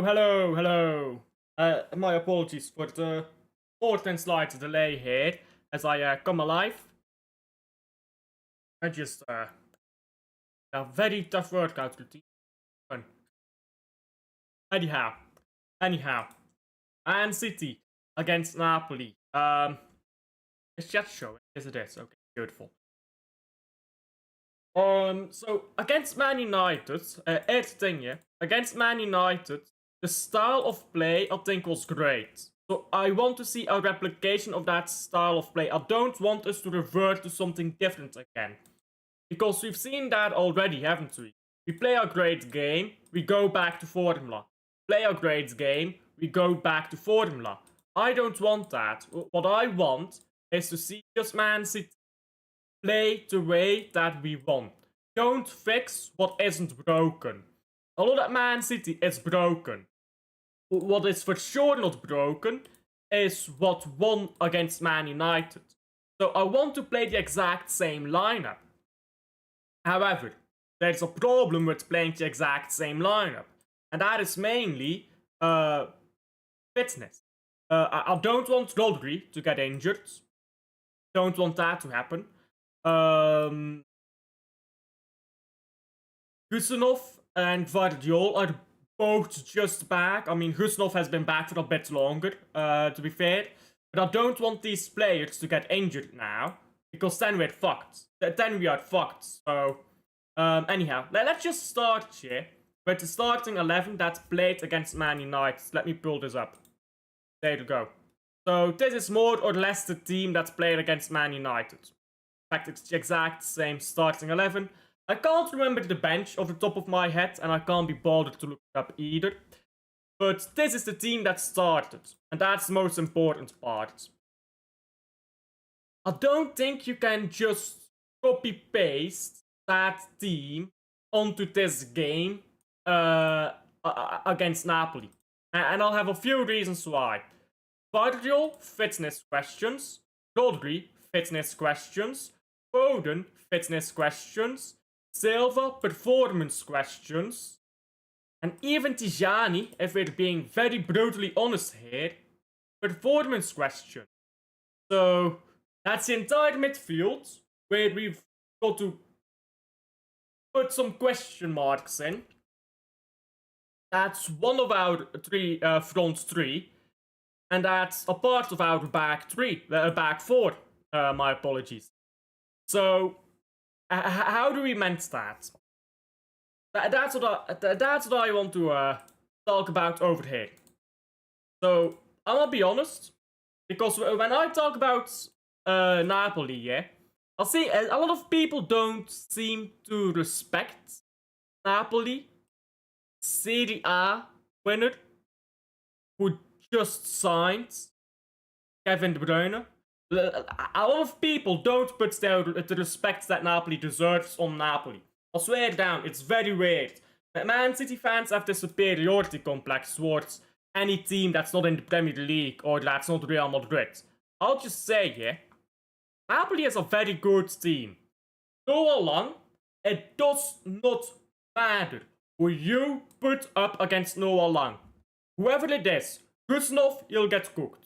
Hello. My apologies for the more than slight delay here as I come alive. I just a very tough workout routine. Fun. Anyhow, Man City against Napoli. It's just showing, yes it is. Okay, beautiful. So against Man United, it's thing, yeah. Against Man United, the style of play I think was great. So I want to see a replication of that style of play. I don't want us to revert to something different again. Because we've seen that already, haven't we? We play a great game, we go back to formula. Play a great game, we go back to formula. I don't want that. What I want is to see just Man City play the way that we want. Don't fix what isn't broken. A lot of Man City is broken. What is for sure not broken is what won against Man United. So I want to play the exact same lineup. However, there's a problem with playing the exact same lineup. And that is mainly fitness. I don't want Rodri to get injured. Don't want that to happen. Husanov and Vardiol are both just back. I mean, Husanov has been back for a bit longer, to be fair. But I don't want these players to get injured now, because then we're fucked. Then we are fucked. So, anyhow, let's just start here with the starting 11 that played against Man United. Let me pull this up. There you go. So, this is more or less the team that played against Man United. In fact, it's the exact same starting 11. I can't remember the bench off the top of my head, and I can't be bothered to look it up either. But this is the team that started, and that's the most important part. I don't think you can just copy-paste that team onto this game against Napoli. And I'll have a few reasons why. Vardiol, fitness questions. Rodri, fitness questions. Foden, fitness questions. Silva, performance questions. And even Tijani, if we're being very brutally honest here, performance question. So, that's the entire midfield, where we've got to put some question marks in. That's one of our front three. And that's a part of our back four. My apologies. So, how do we manage that? That's what I want to talk about over here. So, I'm gonna be honest, because when I talk about Napoli, yeah, I'll see a lot of people don't seem to respect Napoli, Serie A winner, who just signed Kevin De Bruyne. A lot of people don't put the respect that Napoli deserves on Napoli. I swear down, it's very weird. Man City fans have the superiority complex towards any team that's not in the Premier League or that's not Real Madrid. I'll just say, yeah, Napoli is a very good team. Go along, it does not matter who you put up against Noah Lang. Whoever it is, Kuznov, you'll get cooked.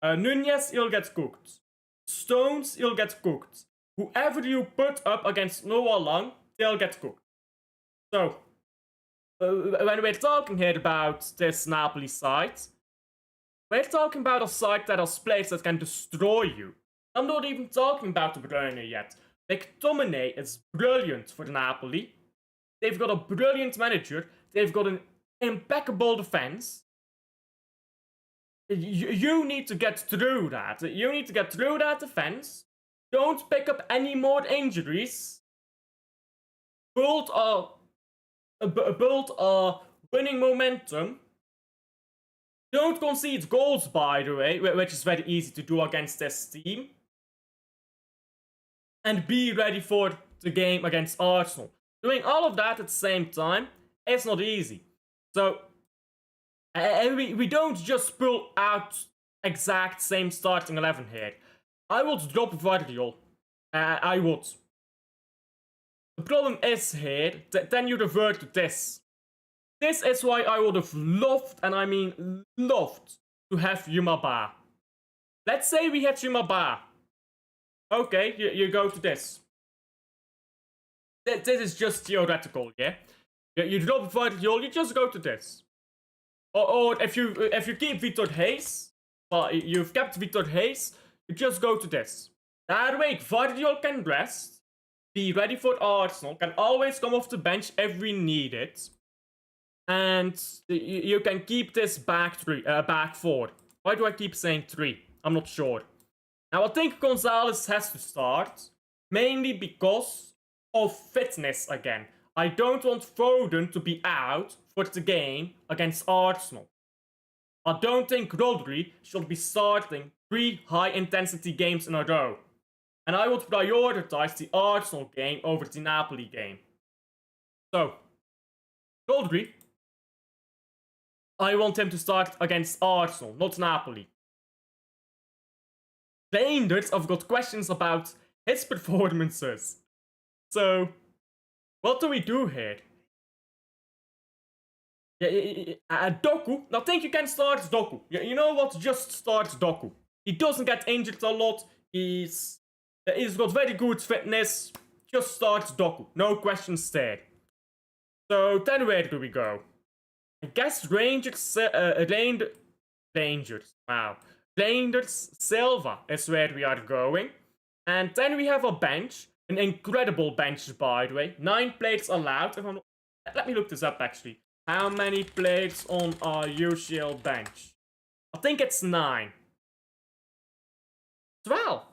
Nunez, you'll get cooked. Stones, you'll get cooked. Whoever you put up against Noah Lang, they'll get cooked. So, when we're talking here about this Napoli side, we're talking about a side that has players that can destroy you. I'm not even talking about De Bruyne yet. McTominay is brilliant for Napoli. They've got a brilliant manager. They've got an impeccable defense. You need to get through that. You need to get through that defense. Don't pick up any more injuries. Build a winning momentum. Don't concede goals, by the way, which is very easy to do against this team. And be ready for the game against Arsenal. Doing all of that at the same time, it's not easy. So, we don't just pull out exact same starting 11 here. I would drop Vardiol. I would. The problem is here, then you revert to this. This is why I would have loved, and I mean loved, to have Yumaba. Let's say we had Yumaba. Okay, you go to this. This is just theoretical, yeah? You drop Vardiol, you just go to this. Or if you keep Vitor Hayes, well, you've kept Vitor Hayes, you just go to this. That way, Vardiol can rest, be ready for Arsenal, can always come off the bench if we need it. And you can keep this back four. Why do I keep saying 3? I'm not sure. Now, I think Gonzalez has to start, mainly because of fitness again. I don't want Foden to be out for the game against Arsenal. I don't think Rodri should be starting 3 high-intensity games in a row. And I would prioritize the Arsenal game over the Napoli game. So, Rodri, I want him to start against Arsenal, not Napoli. Reinders, I've got questions about his performances. So, what do we do here? Doku, I think you can start Doku. You know what? Just start Doku. He doesn't get injured a lot. He's got very good fitness. Just start Doku. No questions there. So then where do we go? I guess Rangers. Wow. Rangers Silva is where we are going. And then we have a bench. An incredible bench, by the way. 9 players allowed. Let me look this up, actually. How many players on our UCL bench? I think it's 9. 12.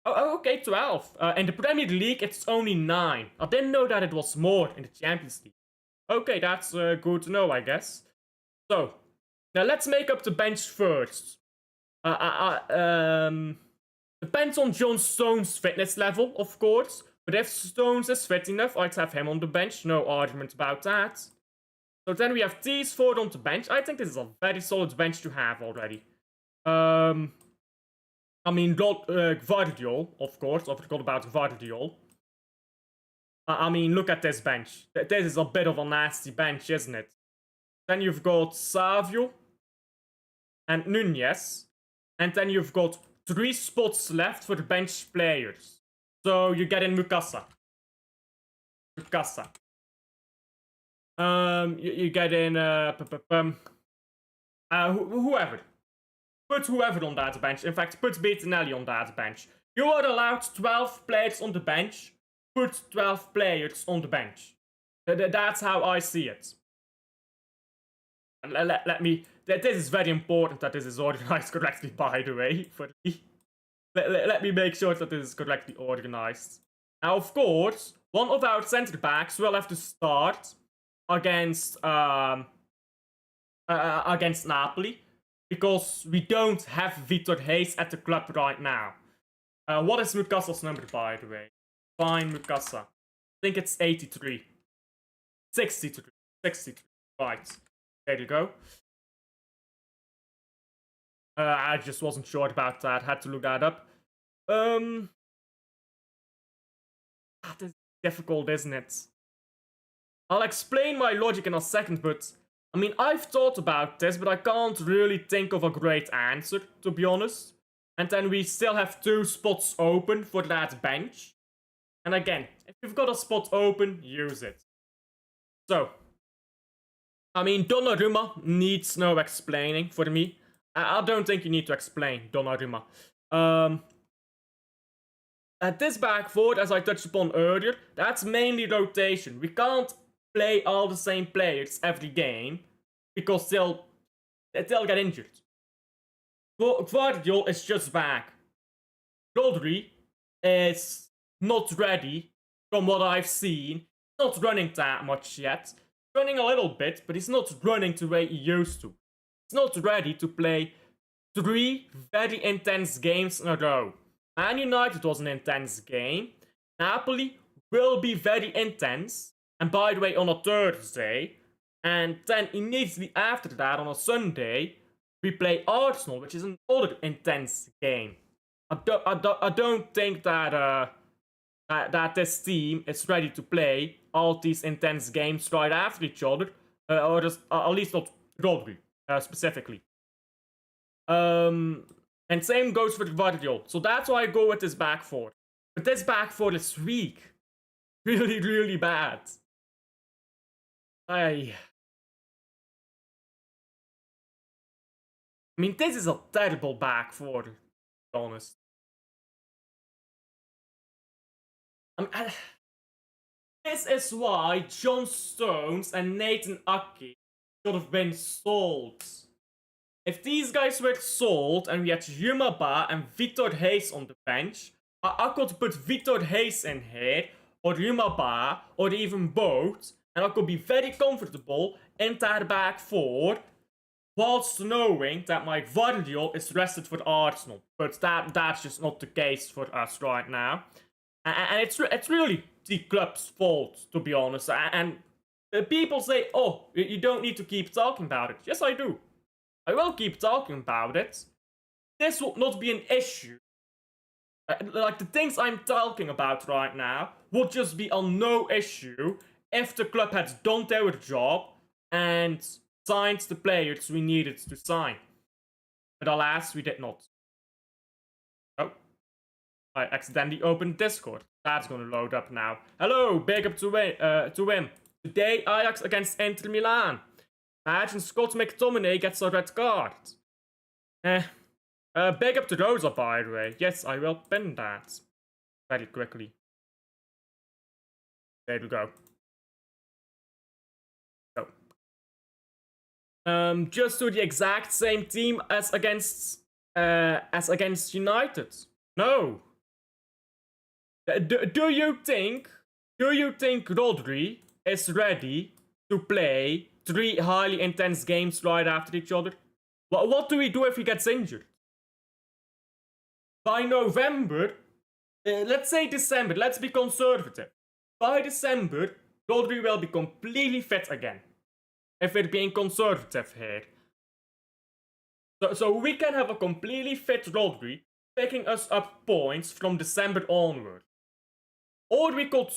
Oh, okay, 12. In the Premier League, it's only 9. I didn't know that it was more in the Champions League. Okay, that's good to know, I guess. So, now let's make up the bench first. Depends on John Stones' fitness level, of course. But if Stones is fit enough, I'd have him on the bench. No argument about that. So then we have these 4 on the bench. I think this is a very solid bench to have already. I mean, Gvardiol, of course. I forgot about Gvardiol. I mean, look at this bench. This is a bit of a nasty bench, isn't it? Then you've got Savio and Nunez. And then you've got 3 spots left for the bench players. So you get in Mukasa. You get in whoever. Put whoever on that bench. In fact, put Bettinelli on that bench. You are allowed 12 players on the bench. Put 12 players on the bench. That's how I see it. Let me. This is very important that this is organized correctly, by the way. For me. Let me make sure that this is correctly organized. Now, of course, one of our center backs will have to start against Napoli, because we don't have Vitor Hayes at the club right now. What is Mukasa's number, by the way? Fine, Mukasa. I think it's 83. 63. 63. Right. There you go. I just wasn't sure about that. Had to look that up. That is difficult, isn't it? I'll explain my logic in a second, but I mean, I've thought about this, but I can't really think of a great answer, to be honest. And then we still have 2 spots open for that bench. And again, if you've got a spot open, use it. So, I mean, Donnarumma needs no explaining for me. I don't think you need to explain Donnarumma. At this back 4, as I touched upon earlier, that's mainly rotation. We can't play all the same players every game, because they'll get injured. Gvardiol is just back. Rodri is not ready, from what I've seen. Not running that much yet. Running a little bit, but he's not running the way he used to. He's not ready to play 3 very intense games in a row. Man United was an intense game. Napoli will be very intense. And by the way, on a Thursday. And then immediately after that, on a Sunday, we play Arsenal, which is another intense game. I don't think that that this team is ready to play all these intense games right after each other, or just, at least not Rodri specifically. And same goes for Guardiola. So that's why I go with this back four. But this back four is weak. Really, really bad. I mean, this is a terrible back four, to be honest. This is why John Stones and Nathan Ake should have been sold. If these guys were sold and we had Yuma Ba and Victor Hayes on the bench, I could put Victor Hayes in here, or Yuma Ba, or even both, and I could be very comfortable in that back four, whilst knowing that my Guardiola is rested for Arsenal. But that's just not the case for us right now. And it's really the club's fault, to be honest. And people say, oh, you don't need to keep talking about it. Yes, I do. I will keep talking about it. This will not be an issue. Like, the things I'm talking about right now would just be a no issue if the club had done their job and signed the players we needed to sign. But alas, we did not. Oh. I accidentally opened Discord. That's gonna load up now. Hello, big up to win. Today, Ajax against Inter Milan. Imagine Scott McTominay gets a red card. Big up to Rosa, by the way. Yes, I will pin that very quickly. There we go. So, just to the exact same team as against United. No. Do you think Rodri is ready to play 3 highly intense games right after each other? What do we do if he gets injured? By November, let's say December, let's be conservative. By December, Rodri will be completely fit again. If we're being conservative here. So we can have a completely fit Rodri picking us up points from December onward. Or we could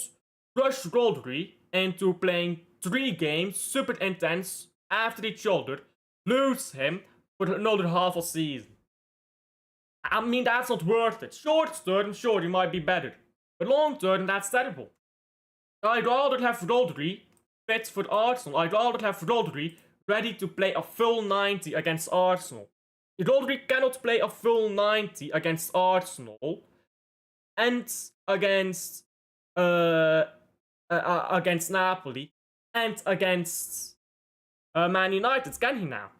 rush Rodri into playing 3 games super intense after each other, lose him for another half a season. I mean, that's not worth it. Short term, sure, he might be better. But long term, that's terrible. I'd rather have Rodri fit for Arsenal. I'd rather have Rodri ready to play a full 90 against Arsenal. Rodri cannot play a full 90 against Arsenal and against Napoli and against Man United, can he now?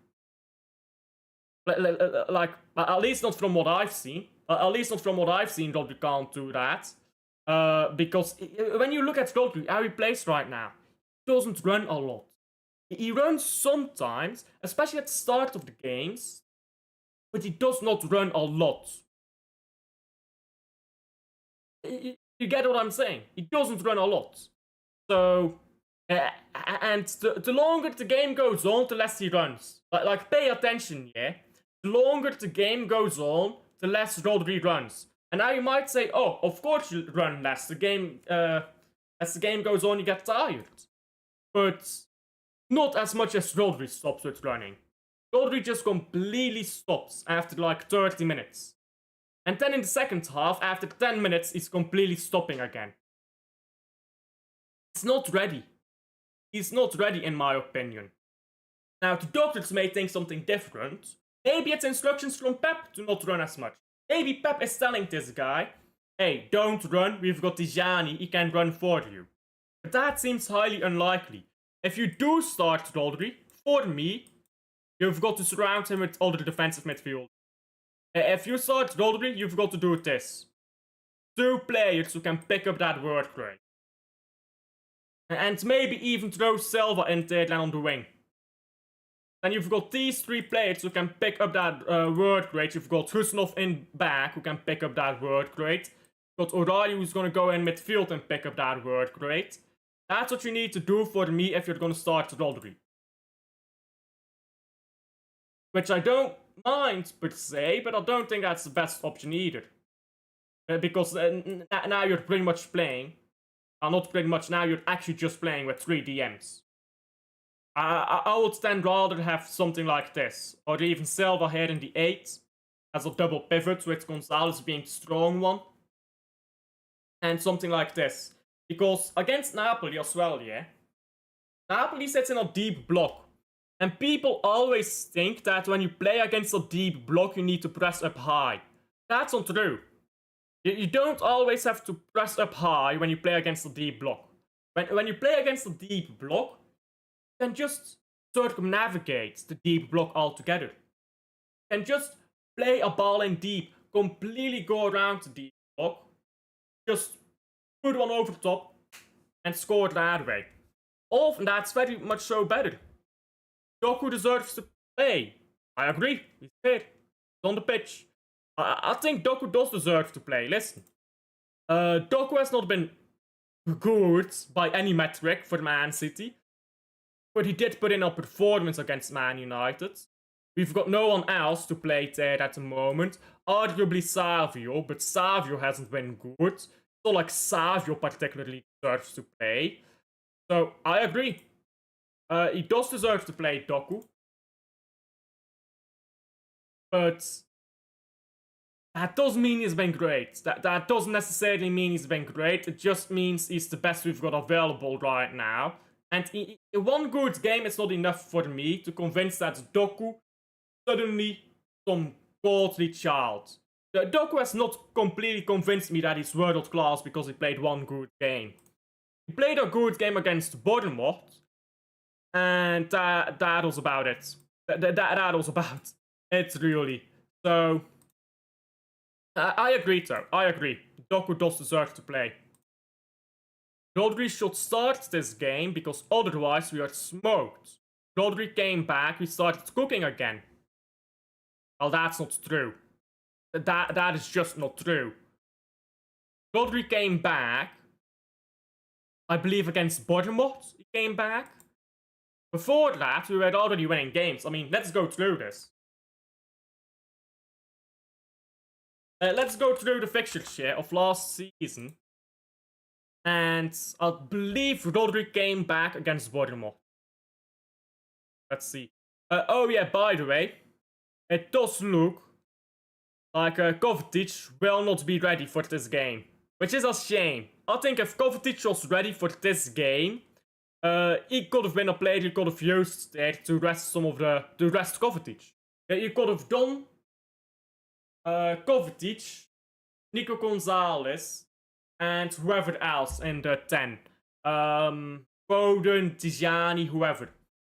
Like, at least not from what I've seen. Rodri can't do that. Because when you look at Rodri, how he plays right now, he doesn't run a lot. He runs sometimes, especially at the start of the games, but he does not run a lot. You get what I'm saying? He doesn't run a lot. So, and the longer the game goes on, the less he runs. Like, pay attention, yeah? The longer the game goes on, the less Rodri runs. And now you might say, oh, of course you run less. As the game goes on, you get tired. But not as much as Rodri stops with running. Rodri just completely stops after like 30 minutes. And then in the second half, after 10 minutes, he's completely stopping again. He's not ready. He's not ready, in my opinion. Now, the doctors may think something different. Maybe it's instructions from Pep to not run as much. Maybe Pep is telling this guy, hey, don't run, we've got Tijani, he can run for you. But that seems highly unlikely. If you do start Rodri, for me, you've got to surround him with other defensive midfield. If you start Rodri, you've got to do this. 2 players who can pick up that work rate. And maybe even throw Silva in there on the wing. Then you've got these 3 players who can pick up that work rate. You've got Husnov in back who can pick up that work rate. You've got O'Reilly who's going to go in midfield and pick up that work rate. That's what you need to do for me if you're going to start Rodri. Which I don't mind per se, but I don't think that's the best option either. Because now you're pretty much playing. Not pretty much, now you're actually just playing with 3 DMs. I would then rather have something like this, or even Silva here in the 8 as a double pivot, with Gonzalez being the strong one, and something like this. Because against Napoli as well, yeah, Napoli sits in a deep block, and people always think that when you play against a deep block, you need to press up high. That's not true. You don't always have to press up high when you play against a deep block. When you play against a deep block, you can just circumnavigate the deep block altogether. You can just play a ball in deep, completely go around the deep block, just put one over the top, and score that way. Often that's very much so better. Doku deserves to play. I agree. He's here. He's on the pitch. I think Doku does deserve to play. Listen. Doku has not been good by any metric for Man City. But he did put in a performance against Man United. We've got no one else to play there at the moment. Arguably Savio, but Savio hasn't been good. So like Savio particularly deserves to play. So I agree. He does deserve to play Doku. But that doesn't mean he's been great. That doesn't necessarily mean he's been great. It just means he's the best we've got available right now. And in one good game, it's not enough for me to convince that Doku suddenly some godly child. Doku has not completely convinced me that he's world class because he played one good game. He played a good game against Bournemouth, and that was about it. That was about it, really. So I agree, though. I agree. Doku does deserve to play. Rodri should start this game because otherwise we are smoked. Rodri came back, we started cooking again. Well, that's not true. That is just not true. Rodri came back, I believe against Bournemouth, he came back. Before that, we were already winning games. I mean, let's go through this. Let's go through the fixture share of last season. And I believe Rodri came back against Bournemouth. Let's see. Oh yeah, by the way, it does look like Kovacic will not be ready for this game. Which is a shame. I think if Kovacic was ready for this game, he could have been a player you could have used there to rest some of the rest Kovacic. You could have done Kovacic, Nico Gonzalez, and whoever else in the 10. Foden, Tijani, whoever.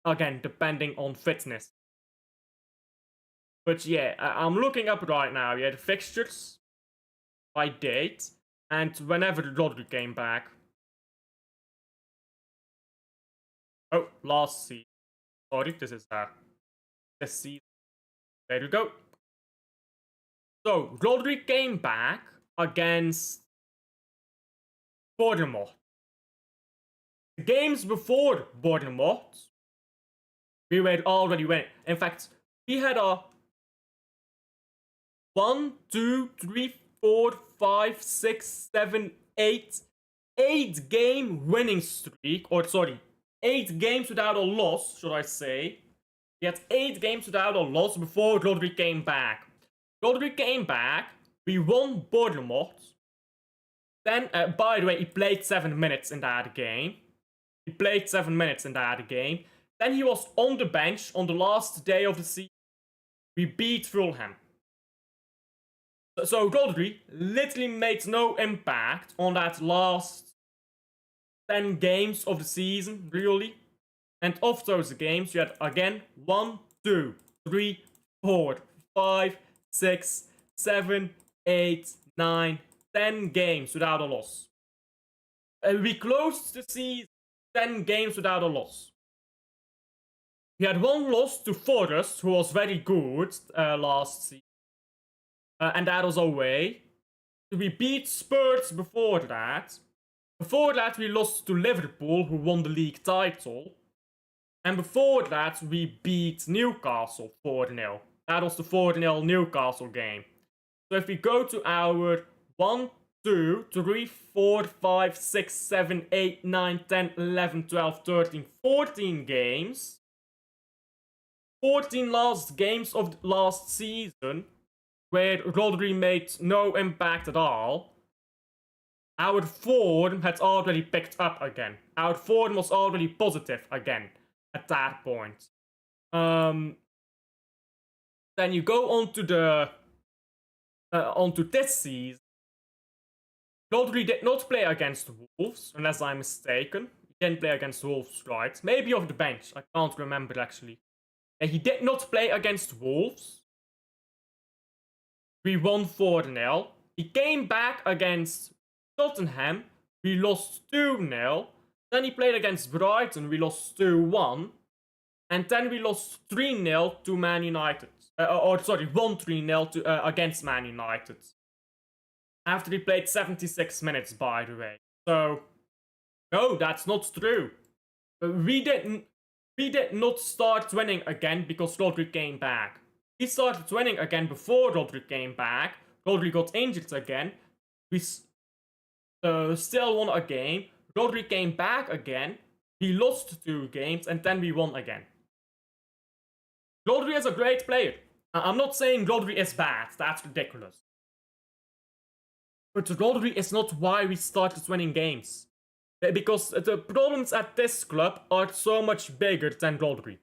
Again, depending on fitness. But yeah, I'm looking up right now, yeah, the fixtures by date, and whenever Rodri came back. Oh, last season. Sorry, this is this season. There we go. So, Rodri came back against Bournemouth. The games before Bournemouth, we were already winning. In fact, we had a 1, 2, 3, 4, 5, 6, 7, 8 game winning streak. Or sorry, 8 games without a loss, should I say. We had 8 games without a loss before Rodri came back. Rodri came back, we won Bournemouth. Then, by the way, he played 7 minutes in that game. Then he was on the bench on the last day of the season. We beat Fulham. So Rodri literally made no impact on that last 10 games of the season, really. And of those games, you had again 1, 2, 3, 4, 5, 6, 7, 8, 9, 10 games without a loss. We closed the season 10 games without a loss. We had 1 loss to Forest, who was very good last season. And that was away. We beat Spurs before that. Before that, we lost to Liverpool, who won the league title. And before that, we beat Newcastle 4-0. That was the 4-0 Newcastle game. So if we go to our 1, 2, 3, 4, 5, 6, 7, 8, 9, 10, 11, 12, 13, 14 games. 14 last games of the last season where Rodri made no impact at all. Our form had already picked up again. Our form was already positive again at that point. Then you go on to the onto this season. Rodri did not play against Wolves, unless I'm mistaken. He didn't play against Wolves, right? Maybe off the bench. I can't remember actually. And he did not play against Wolves. We won 4-0. He came back against Tottenham. We lost 2-0. Then he played against Brighton. We lost 2-1. And then we lost 3-0 to Man United. Sorry, 1-3-0 to against Man United. After he played 76 minutes, by the way. So, no, that's not true. We did not start winning again because Rodri came back. We started winning again before Rodri came back. Rodri got injured again. We still won a game. Rodri came back again. He lost 2 games and then we won again. Rodri is a great player. I'm not saying Rodri is bad. That's ridiculous. But Rodri is not why we started winning games. Because the problems at this club are so much bigger than Rodri.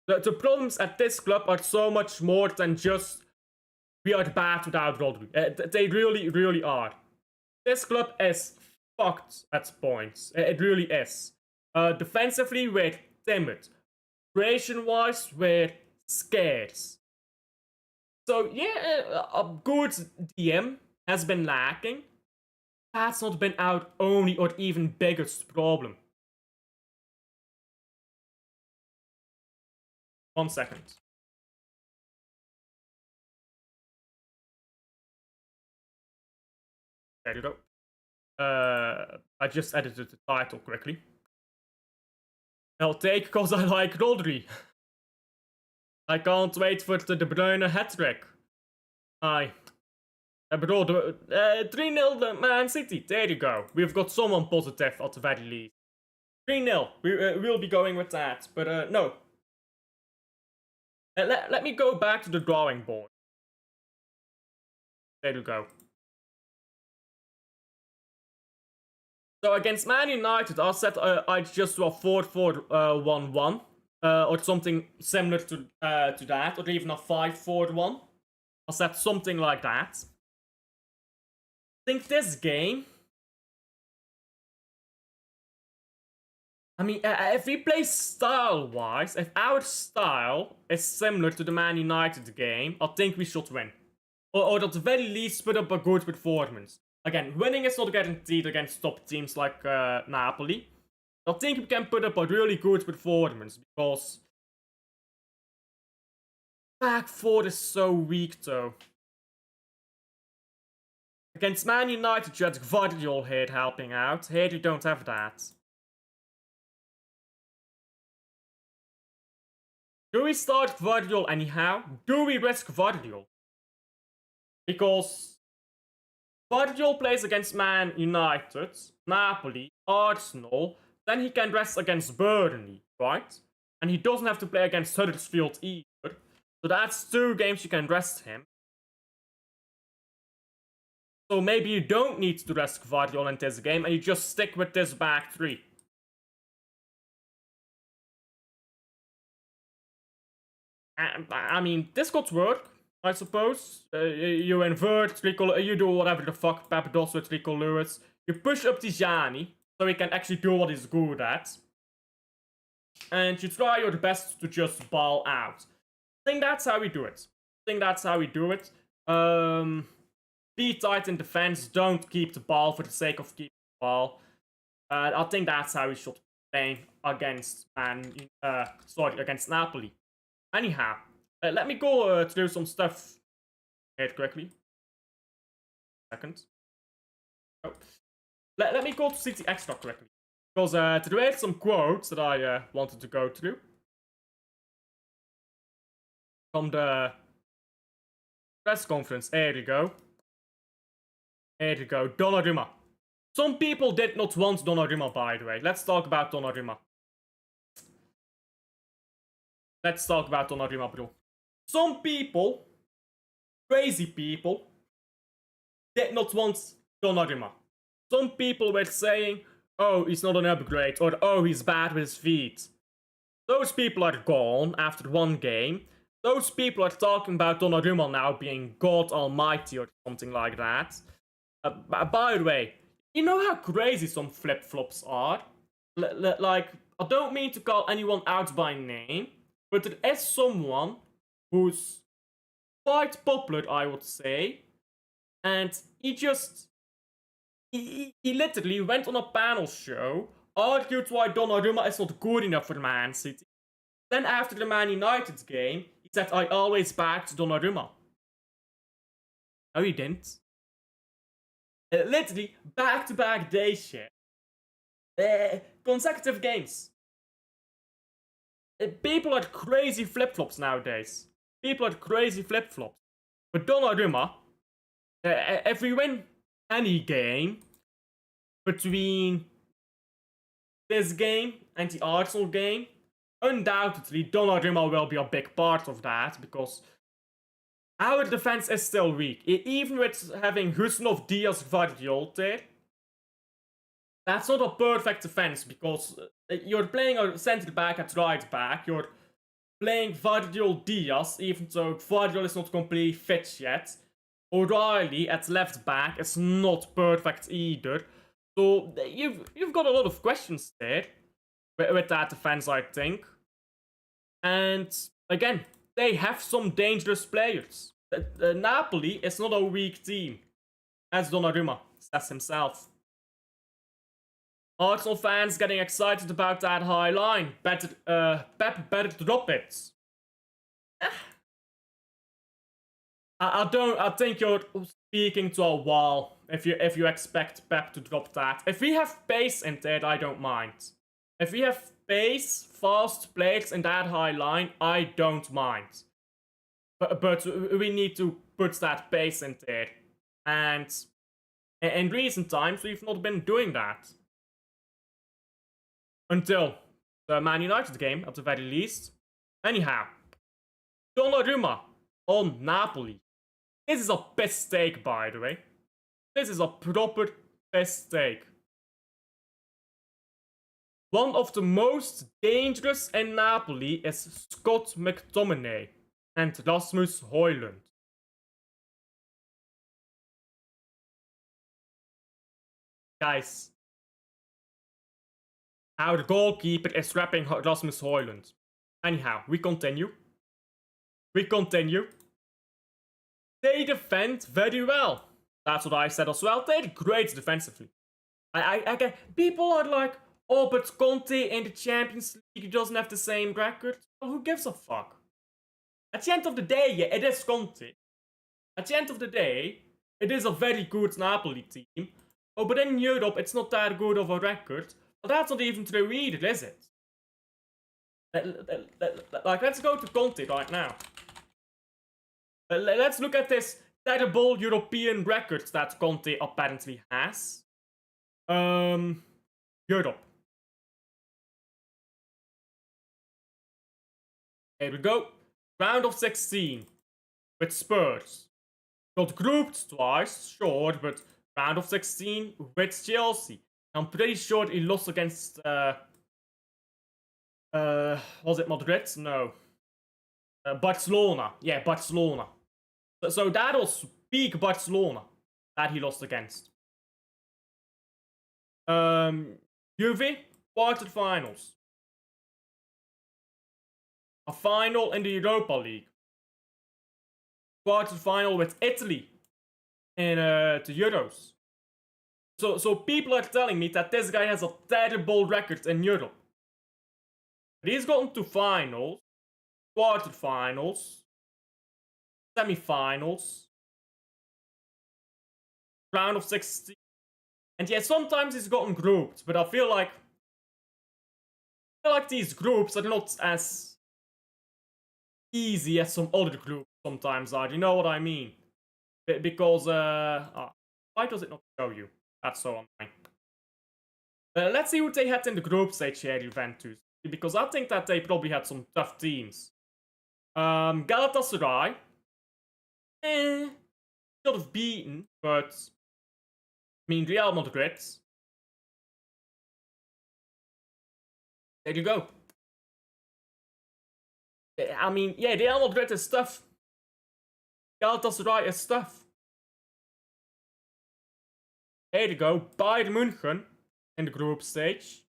The problems at this club are so much more than just we are bad without Rodri. They really, really are. This club is fucked at points. It really is. Defensively, we're timid. Creation-wise, we're scarce. So yeah, a good DM has been lacking. That's not been our only or even biggest problem. 1 second. There you go. I just edited the title quickly. I'll take because I like Rodri. I can't wait for the BRUYNE hat-trick. Aye. Bro, 3-0 Man City. There you go. We've got someone positive at the very least. 3-0. We'll be going with that. But no. Let me go back to the drawing board. There you go. So against Man United, I said I'd just do a 4-4-1-1. Or something similar to that. Or even a 5-4-1. I said something like that. I think this game... I mean, if we play style-wise, if our style is similar to the Man United game, I think we should win. Or at the very least put up a good performance. Again, winning is not guaranteed against top teams like Napoli. I think we can put up a really good performance because... back 4 is so weak though. Against Man United you had Gvardiol here helping out. Here you don't have that. Do we start Gvardiol anyhow? Do we risk Gvardiol? Because Gvardiol plays against Man United, Napoli, Arsenal, then he can rest against Burnley, right? And he doesn't have to play against Huddersfield either. So that's 2 games you can rest him. So maybe you don't need to rest Gvardiol in this game and you just stick with this back 3. I mean, this could work, I suppose. You invert Rico, you do whatever the fuck Pep does with Rico Lewis. You push up Tijani, so he can actually do what he's good at. And you try your best to just ball out. I think that's how we do it. Be tight in defense, don't keep the ball for the sake of keeping the ball. I think that's how we should play against against Napoli. Anyhow, let me go through some stuff here quickly. Second. Oh. Let me go to City Extra quickly. Because there were some quotes that I wanted to go through. From the press conference, there you go. Here we go, Donnarumma. Some people did not want Donnarumma, by the way. Let's talk about Donnarumma. Let's talk about Donnarumma, bro. Some people, crazy people, did not want Donnarumma. Some people were saying, oh, he's not an upgrade, or oh, he's bad with his feet. Those people are gone after one game. Those people are talking about Donnarumma now being God Almighty or something like that. By the way, you know how crazy some flip-flops are? Like, I don't mean to call anyone out by name, but there is someone who's quite popular, I would say, and he literally went on a panel show, argued why Donnarumma is not good enough for Man City. Then after the Man United game, he said, I always backed Donnarumma. No, he didn't. Literally, back-to-back day shit. Consecutive games. People are crazy flip-flops nowadays. People are crazy flip-flops. But Donnarumma, if we win any game between this game and the Arsenal game, undoubtedly Donnarumma will be a big part of that, because our defense is still weak. Even with having Husnov, Diaz, Vardiol there, that's not a perfect defense, because you're playing a centre back at right back, you're playing Vardiol, Diaz, even though Vardiol is not completely fit yet. O'Reilly at left back is not perfect either. So you've got a lot of questions there with that defense, I think. And again, they have some dangerous players. Napoli is not a weak team, as Donnarumma says himself. Arsenal fans getting excited about that high line. Pep better drop it. I think you're speaking to a wall if you expect Pep to drop that. If we have pace in there, I don't mind. If we have pace, fast players in that high line, I don't mind. But we need to put that pace in there. And in recent times, we've not been doing that. Until the Man United game, at the very least. Anyhow, Donnarumma on Napoli. This is a piss take, by the way. This is a proper piss take. One of the most dangerous in Napoli is Scott McTominay and Rasmus Højlund. Guys, our goalkeeper is wrapping Rasmus Højlund. Anyhow, we continue. They defend very well. That's what I said as well. They're great defensively. I people are like, oh, but Conte in the Champions League doesn't have the same record. Well, who gives a fuck? At the end of the day, yeah, it is Conte. At the end of the day, it is a very good Napoli team. Oh, but in Europe, it's not that good of a record. Well, that's not even true either, is it? Like, let's go to Conte right now. Let's look at this terrible European record that Conte apparently has. Europe. Here we go. Round of 16 with Spurs. Got grouped twice, sure, but round of 16 with Chelsea. I'm pretty sure he lost against was it Madrid? No. Barcelona. Yeah, Barcelona. So that was peak Barcelona that he lost against. Juve, quarterfinals. A final in the Europa League. Quarterfinal with Italy in the Euros. So people are telling me that this guy has a terrible record in Europe. But he's gotten to finals, quarterfinals, semi-finals, round of 16. And yeah, sometimes he's gotten grouped, but I feel like these groups are not as easy as some other groups sometimes are. You know what I mean? Because Why does it not show you? That's so annoying. Let's see who they had in the group stage here, Juventus. Because I think that they probably had some tough teams. Galatasaray. Should have beaten, but... I mean, Real Madrid. There you go. I mean, yeah, Real Madrid is tough. Galatasaray is tough. There you go. Bayern München in the group stage.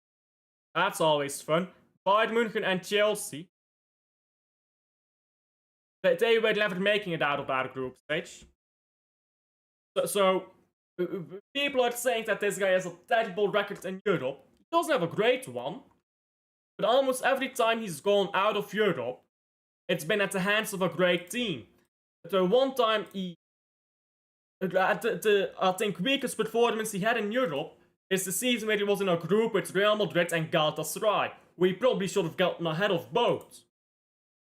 That's always fun. Bayern München and Chelsea. They were never making it out of that group stage. So people are saying that this guy has a terrible record in Europe. He doesn't have a great one. But almost every time he's gone out of Europe, it's been at the hands of a great team. The one time he... I think weakest performance he had in Europe is the season where he was in a group with Real Madrid and Galatasaray. We probably should have gotten ahead of both.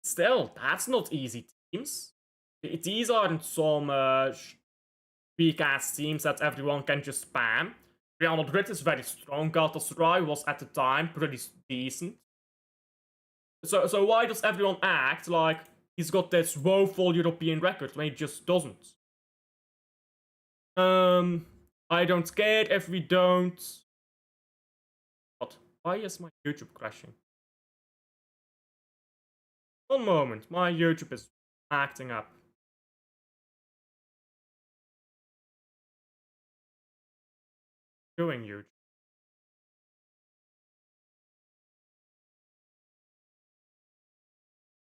Still, that's not easy teams. These aren't some weak-ass teams that everyone can just spam. Real Madrid is very strong. Galatasaray was at the time pretty decent. So why does everyone act like he's got this woeful European record when he just doesn't? I don't care if we don't... What? Why is my YouTube crashing? One moment, my YouTube is acting up. Doing YouTube.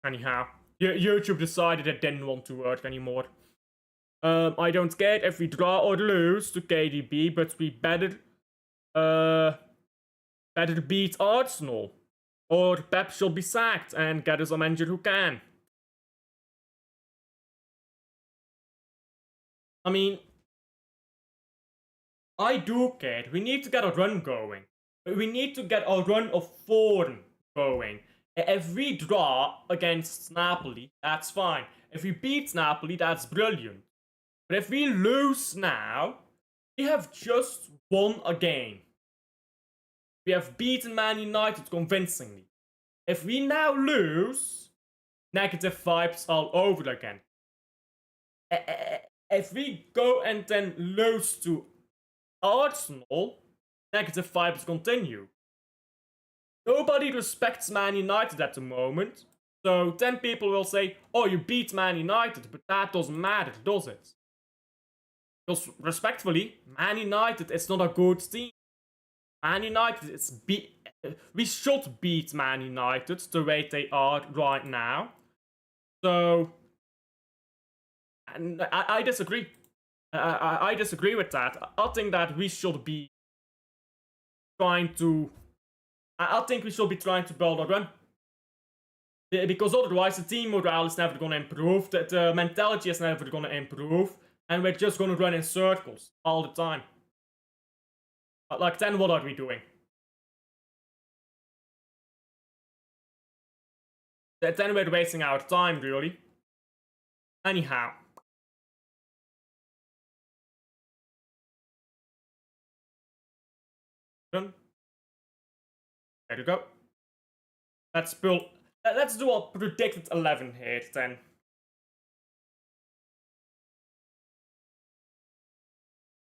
Anyhow, YouTube decided it didn't want to work anymore. I don't care if we draw or lose to KDB, but we better beat Arsenal. Or Pep should be sacked and get us a manager who can. I mean, I do care. We need to get a run going. We need to get a run of form going. If we draw against Napoli, that's fine. If we beat Napoli, that's brilliant. But if we lose now, we have just won a game. We have beaten Man United convincingly. If we now lose, negative vibes all over again. If we go and then lose to Arsenal, negative vibes continue. Nobody respects Man United at the moment. So then people will say, oh, you beat Man United, but that doesn't matter, does it? Because respectfully, Man United is not a good team. Man United is we should beat Man United the way they are right now. So and I disagree. I disagree with that. I think that we should be trying to... I think we should be trying to build a run. Because otherwise the team morale is never going to improve. The mentality is never going to improve. And we're just going to run in circles all the time. Like, then what are we doing? Then we're wasting our time, really. Anyhow. There you go. Let's do a predicted 11 here, then.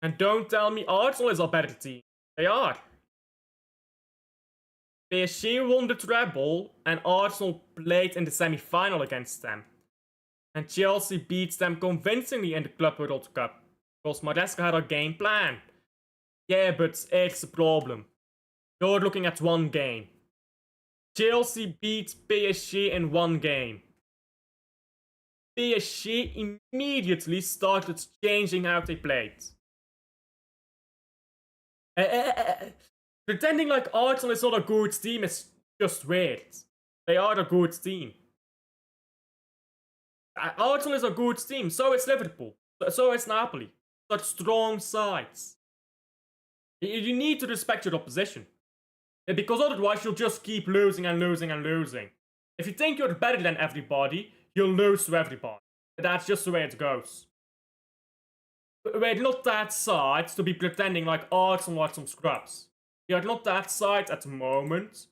And don't tell me Arsenal is a better team. They are. PSG won the treble, and Arsenal played in the semi-final against them. And Chelsea beats them convincingly in the Club World Cup. Because Valesco had a game plan. Yeah, but here's the problem. You're looking at one game. Chelsea beat PSG in one game. PSG immediately started changing how they played. Pretending like Arsenal is not a good team is just weird. They are a good team. Arsenal is a good team, so is Liverpool. So is Napoli. Such strong sides. You need to respect your opposition. Because otherwise you'll just keep losing and losing and losing. If you think you're better than everybody, you'll lose to everybody. That's just the way it goes. we're not that side to be pretending like Arsenal are some scrubs. We are not that side at the moment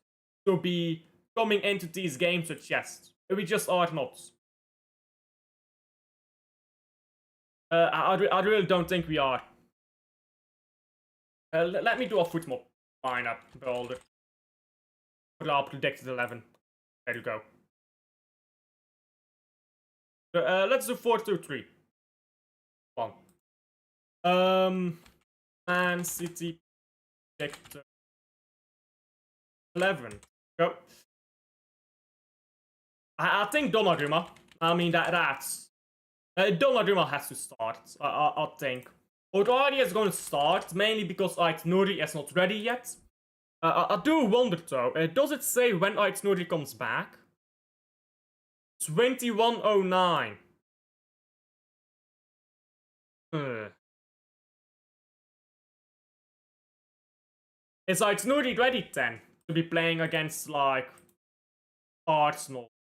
to be coming into these games with chest. We just are not. I really don't think we are. Let me do a football lineup builder. I'll predict 11. There you go. Let's do 4-2-3. 1. Man City predict 11. Go. I think Donnarumma. I mean that's Donnarumma has to start. I think. O'Reilly is going to start mainly because Ait-Nouri is not ready yet. I do wonder though. Does it say when Ait-Nouri comes back? 2109. Is Ait-Nouri ready then to be playing against like Arsenal?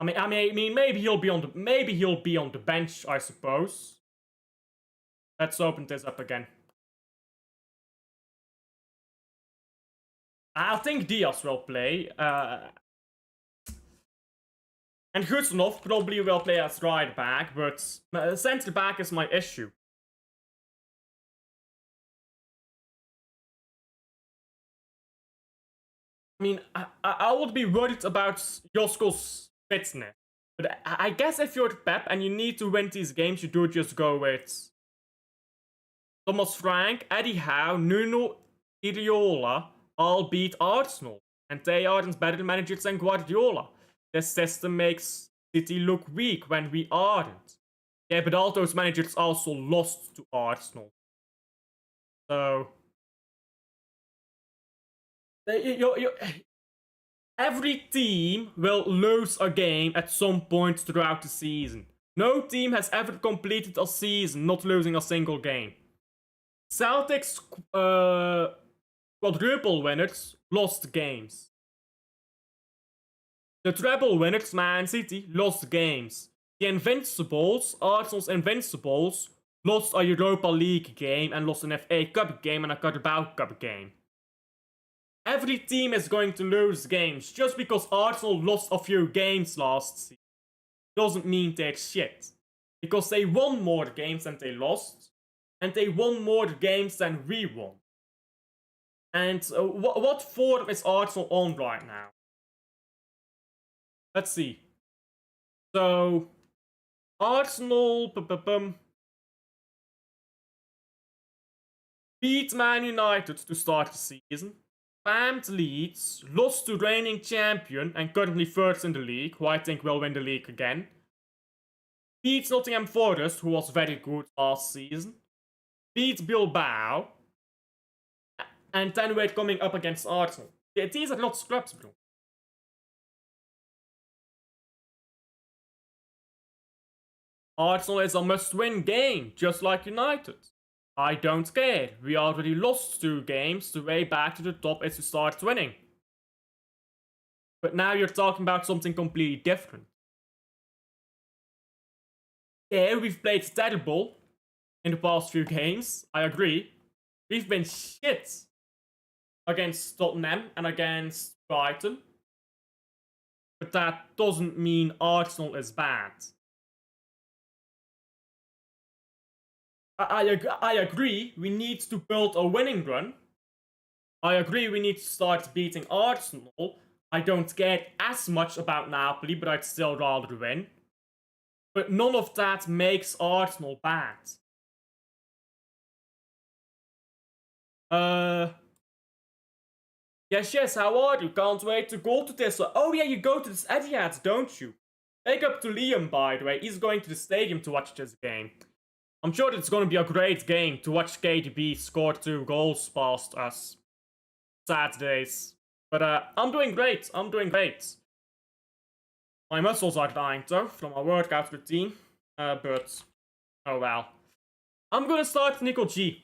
I mean, maybe he'll be on the bench, I suppose. Let's open this up again. I think Diaz will play. And Gustinov probably will play as right back, but centre back is my issue. I mean, I would be worried about Josko's fitness. But I guess if you're Pep and you need to win these games, you do just go with Thomas Frank, Eddie Howe, Nuno, Iriola all beat Arsenal. And they aren't better managers than Guardiola. This system makes City look weak when we aren't. Yeah, but all those managers also lost to Arsenal. So... Every team will lose a game at some point throughout the season. No team has ever completed a season not losing a single game. Celtics quadruple winners lost games. The treble winners, Man City, lost games. The Invincibles, Arsenal's Invincibles, lost a Europa League game and lost an FA Cup game and a Carabao Cup game. Every team is going to lose games. Just because Arsenal lost a few games last season doesn't mean they're shit. Because they won more games than they lost. And they won more games than we won. And what form is Arsenal on right now? Let's see. So, Arsenal beat Man United to start the season. Spammed Leeds, lost to reigning champion and currently first in the league, who I think will win the league again. Beat Nottingham Forest, who was very good last season. Beat Bilbao. And then we're coming up against Arsenal. These are not scrubs, bro. Arsenal is a must-win game, just like United. I don't care. We already lost 2 games. The way back to the top is to start winning. But now you're talking about something completely different. Yeah, we've played terrible in the past few games. I agree. We've been shit against Tottenham and against Brighton. But that doesn't mean Arsenal is bad. I agree, we need to build a winning run. I agree, we need to start beating Arsenal. I don't care as much about Napoli, but I'd still rather win. But none of that makes Arsenal bad. Yes, how are you? Can't wait to go to this. Oh yeah, you go to this ETIHAD, don't you? Big up to Liam, by the way. He's going to the stadium to watch this game. I'm sure it's going to be a great game to watch KDB score 2 goals past us. Sad days. But I'm doing great. My muscles are dying though from my workout routine. But oh well. I'm gonna start Nico G.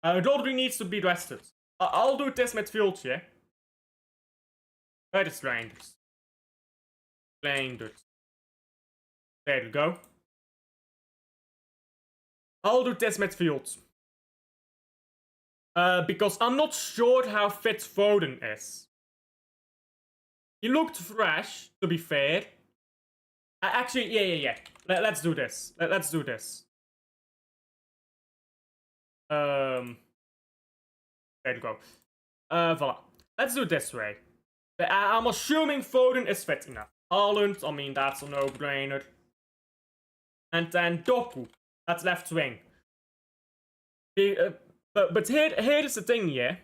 Rodri needs to be rested. I'll do this midfield, yeah? Where is Reinders? Reinders. There you go. I'll do this midfield. Because I'm not sure how fit Foden is. He looked fresh, to be fair. Actually, yeah. Let's do this. Let's do this. There you go. Voila. Let's do it this way. I'm assuming Foden is fit enough. Haaland, I mean, that's a no-brainer. And then Doku, that's left wing. But here is the thing, yeah.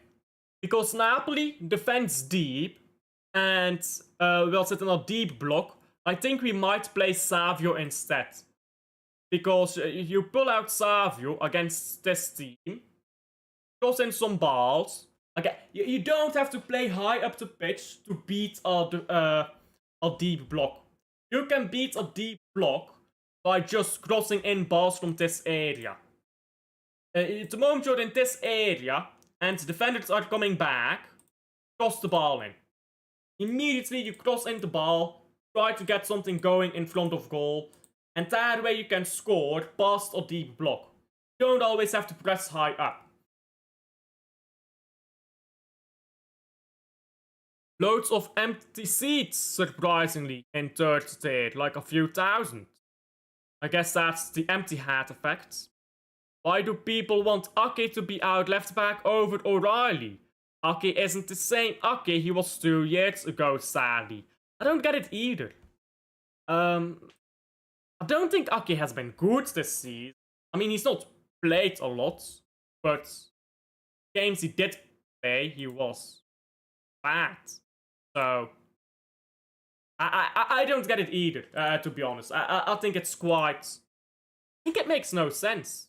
Because Napoli defends deep, and will sit in a deep block, I think we might play Savio instead. Because if you pull out Savio against this team, toss in some balls. Okay, you don't have to play high up the pitch to beat a deep block. You can beat a deep block by just crossing in balls from this area. At the moment you're in this area and defenders are coming back, cross the ball in. Immediately you cross in the ball, try to get something going in front of goal, and that way you can score past a deep block. You don't always have to press high up. Loads of empty seats, surprisingly, in third tier, like a few thousand. I guess that's the ETIHAD effect. Why do people want Ake to be out left back over O'Reilly? Ake isn't the same Ake he was 2 years ago, sadly. I don't get it either. I don't think Ake has been good this season. I mean, he's not played a lot, but games he did play, he was bad. So, I don't get it either, to be honest. I think it's quite... I think it makes no sense.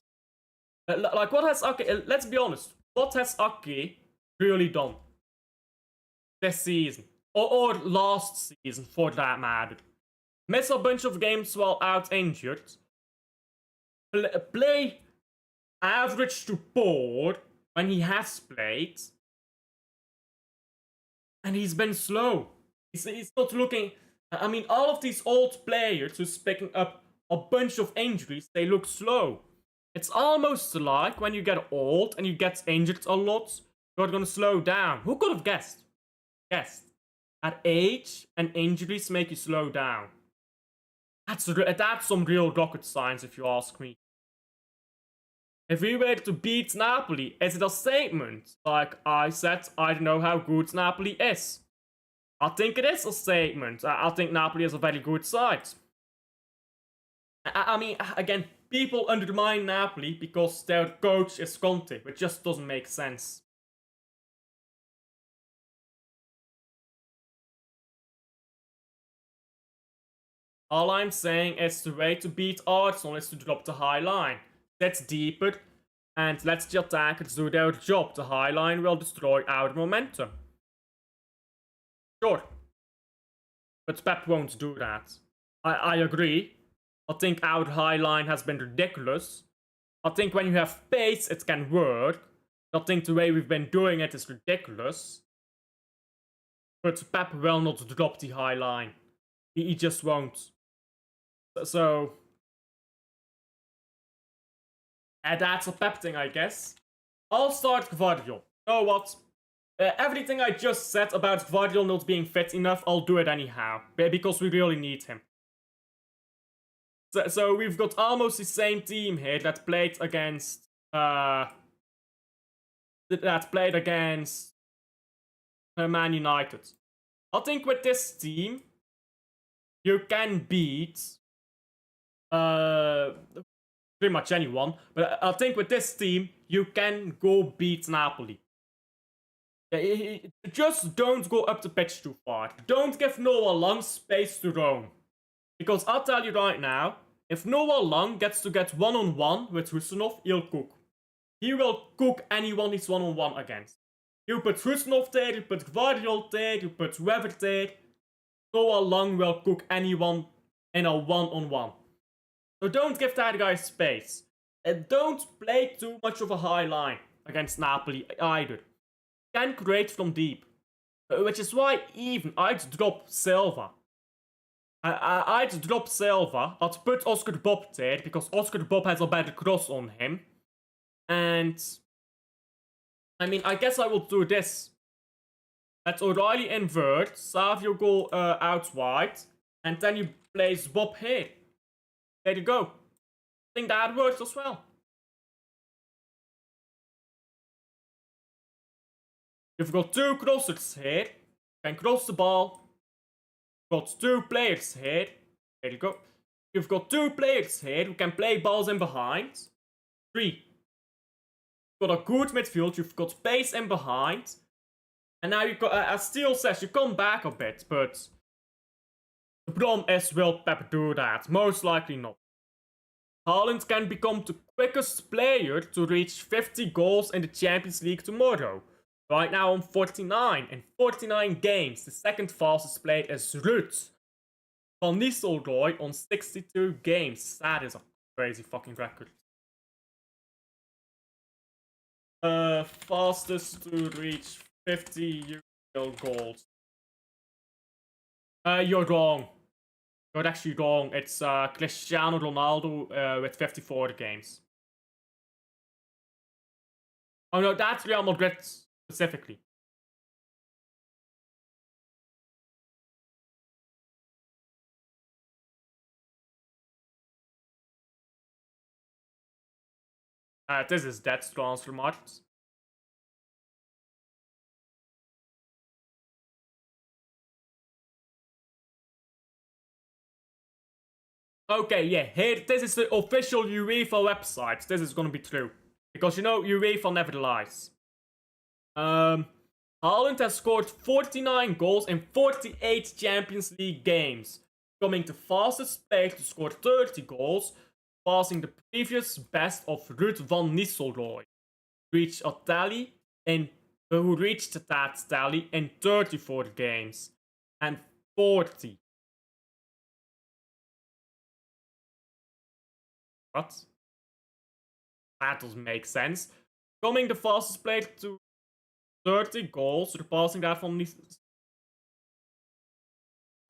Like, what has Ake... let's be honest. What has Ake really done this season? Or last season, for that matter. Miss a bunch of games while out injured. Play average to poor when he has played. And he's been slow. He's not looking... I mean, all of these old players who's picking up a bunch of injuries, they look slow. It's almost like when you get old and you get injured a lot, you're gonna slow down. Who could have guessed? At age and injuries make you slow down. That's some real rocket science, if you ask me. If we were to beat Napoli, is it a statement? Like I said, I don't know how good Napoli is. I think it is a statement. I think Napoli is a very good side. I mean, again, people undermine Napoli because their coach is Conte, which just doesn't make sense. All I'm saying is the way to beat Arsenal is to drop the high line. That's deeper, and let the attackers do their job. The high line will destroy our momentum. Sure. But Pep won't do that. I agree. I think our high line has been ridiculous. I think when you have pace, it can work. I think the way we've been doing it is ridiculous. But Pep will not drop the high line. He just won't. So... and that's a Pep thing, I guess. I'll start Gvardiol. You know what? Everything I just said about Gvardiol not being fit enough, I'll do it anyhow. Because we really need him. So we've got almost the same team here that played against... Man United. I think with this team, you can beat... pretty much anyone, but I think with this team, you can go beat Napoli. Just don't go up the pitch too far. Don't give Noah Long space to roam. Because I'll tell you right now, if Noah Long gets to get one-on-one with Husanov, he'll cook. He will cook anyone he's one-on-one against. You put Husanov there, you put Gvardiol there, you put whoever there, Noah Long will cook anyone in a one-on-one. So don't give that guy space. And don't play too much of a high line against Napoli either. Can create from deep. Which is why even I'd drop Silva. I'd drop Silva. I'd put Oscar Bob there because Oscar Bob has a better cross on him. And I mean, I guess I will do this. Let's O'Reilly invert, Savio go out wide, and then you place Bob here. There you go. I think that works as well. You've got two crossers here. You can cross the ball. You've got two players here. There you go. You've got two players here who can play balls in behind. 3. You've got a good midfield. You've got pace in behind. And now you got, as Steele says, you come back a bit, but the problem is, will Pep do that? Most likely not. Haaland can become the quickest player to reach 50 goals in the Champions League tomorrow. Right now on 49. In 49 games, the second fastest player is Ruud van Nistelrooy on 62 games. That is a crazy fucking record. Fastest to reach 50 goals. You're wrong. You're actually wrong. It's Cristiano Ronaldo with 54 games. Oh no, that's Real Madrid specifically. This is Dead's transfer market. Okay, yeah, here, this is the official UEFA website. This is gonna be true. Because, you know, UEFA never lies. Haaland has scored 49 goals in 48 Champions League games, becoming the fastest player to score 30 goals, passing the previous best of Ruud van Nistelrooy, who reached that tally in 34 games, and 40. What? That doesn't make sense. Becoming the fastest player to 30 goals, surpassing that from Nistelrooy.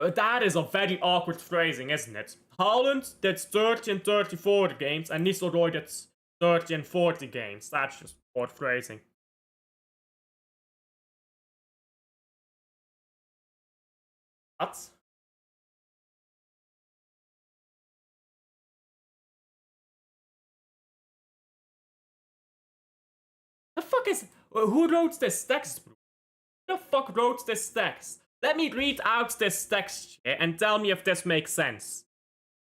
That is a very awkward phrasing, isn't it? Haaland did 30 and 34 games, and Nistelrooy did 30 and 40 games. That's just poor phrasing. What? The fuck is... Who wrote this text, bro? Who the fuck wrote this text? Let me read out this text here and tell me if this makes sense.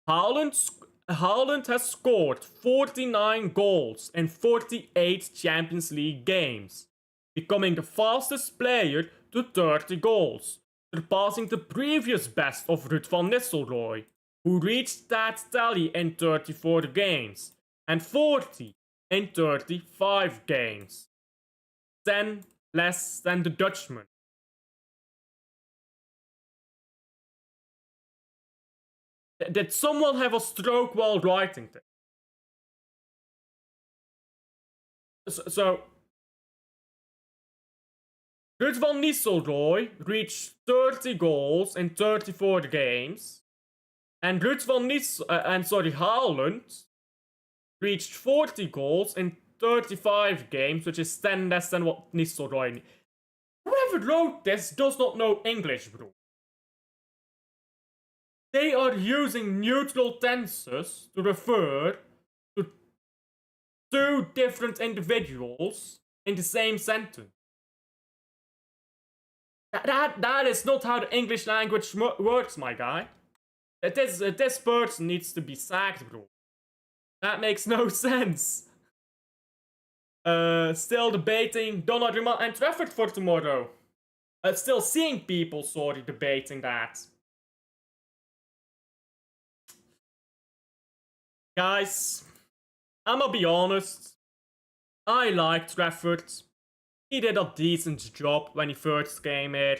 Haaland has scored 49 goals in 48 Champions League games, becoming the fastest player to 30 goals, surpassing the previous best of Ruud van Nistelrooy, who reached that tally in 34 games, and 40 in 35 games. 10 less than the Dutchman. Did someone have a stroke while writing this? So Ruud van Nistelrooy reached 30 goals in 34 games, and Haaland reached 40 goals in 35 games, which is 10 less than what Nistelrooy. Whoever wrote this does not know English, bro. They are using neutral tenses to refer to two different individuals in the same sentence. That is not how the English language works, my guy. This person needs to be sacked, bro. That makes no sense. Still debating Donnarumma and Trafford for tomorrow. Still seeing people, debating that. Guys, I'ma be honest. I like Trafford. He did a decent job when he first came here.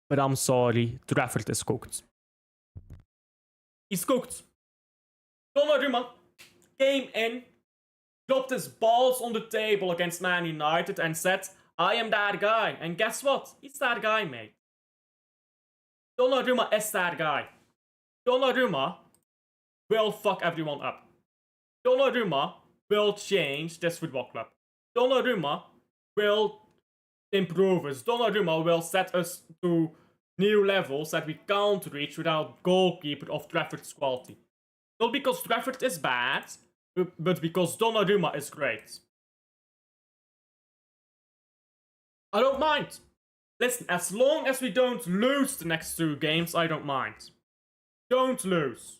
But I'm sorry, Trafford is cooked. He's cooked. Donnarumma came in, dropped his balls on the table against Man United and said, I am that guy. And guess what? He's that guy, mate. Donnarumma is that guy. Donnarumma will fuck everyone up. Donnarumma will change this football club. Donnarumma will improve us. Donnarumma will set us to new levels that we can't reach without goalkeeper of Trafford's quality. Not because Trafford is bad, but because Donnarumma is great. I don't mind. Listen, as long as we don't lose the next 2 games, I don't mind. Don't lose.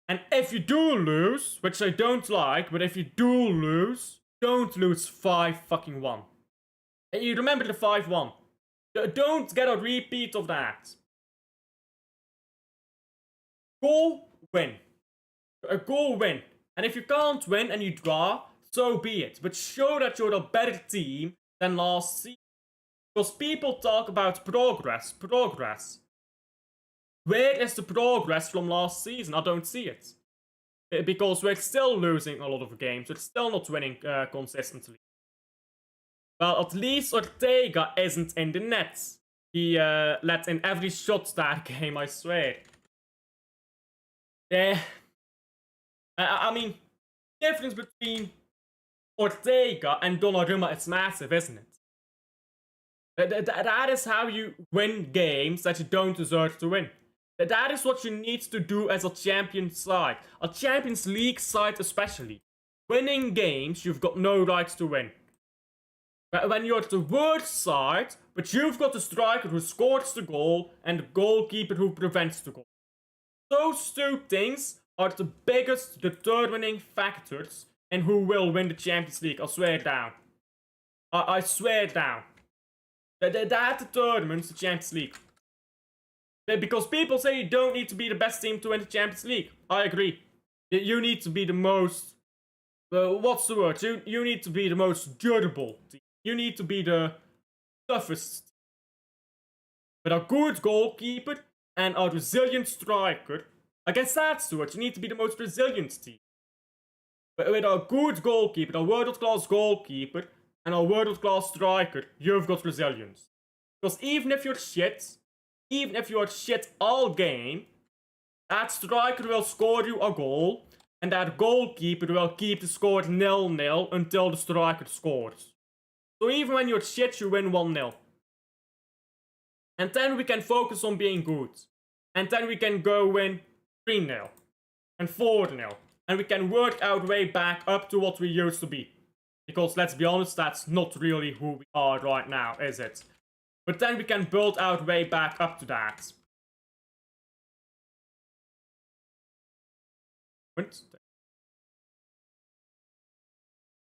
And if you do lose, which I don't like, but if you do lose, don't lose 5-1. And you remember the 5-1. Don't get a repeat of that. Go win. Go win. And if you can't win and you draw, so be it. But show that you're a better team than last season. Because people talk about progress. Where is the progress from last season? I don't see it. Because we're still losing a lot of games. We're still not winning consistently. Well, at least Ortega isn't in the net. He let in every shot that game, I swear. I mean, the difference between Ortega and Donnarumma is massive, isn't it? That is how you win games that you don't deserve to win. That is what you need to do as a champion side. A Champions League side especially. Winning games you've got no right to win. When you're the worst side, but you've got the striker who scores the goal and the goalkeeper who prevents the goal. Those 2 things are the biggest determining factors in who will win the Champions League. I swear down. I swear down. That determines the Champions League. Because people say you don't need to be the best team to win the Champions League. I agree. You need to be the most... what's the word? You need to be the most durable team. You need to be the toughest team. With a good goalkeeper and a resilient striker. I guess that's the word. You need to be the most resilient team. But with a good goalkeeper, a world-class goalkeeper, and a world-class striker, you've got resilience. Because even if you're shit all game, that striker will score you a goal, and that goalkeeper will keep the score 0-0 until the striker scores. So even when you're shit, you win 1-0. And then we can focus on being good. And then we can go win 3-0 and 4-0. And we can work our way back up to what we used to be. Because let's be honest, that's not really who we are right now, is it? But then we can build our way back up to that.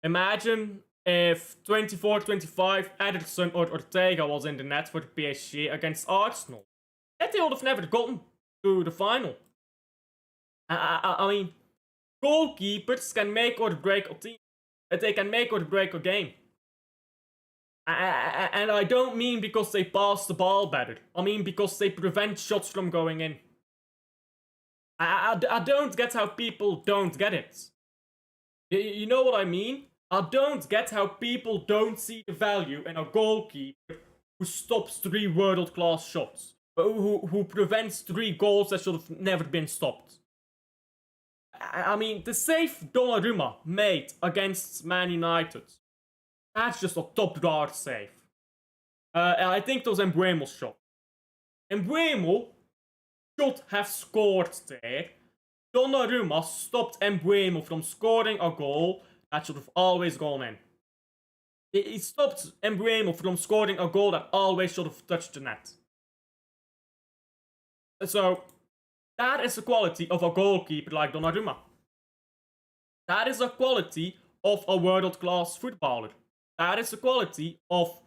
Imagine if 24-25 Ederson or Ortega was in the net for the PSG against Arsenal. Then they would have never gotten to the final. I mean, goalkeepers can make or break a team. They can make or break a game. And I don't mean because they pass the ball better. I mean because they prevent shots from going in. I don't get how people don't get it. You know what I mean? I don't get how people don't see the value in a goalkeeper who stops 3 world-class shots. Who prevents 3 goals that should have never been stopped. I mean, the save Donnarumma made against Man United, that's just a top-drawer save. I think it was Mbeumo's shot. Mbeumo should have scored there. Donnarumma stopped Mbeumo from scoring a goal that should have always gone in. He stopped Mbeumo from scoring a goal that always should have touched the net. So, that is the quality of a goalkeeper like Donnarumma. That is the quality of a world-class footballer. That is the quality of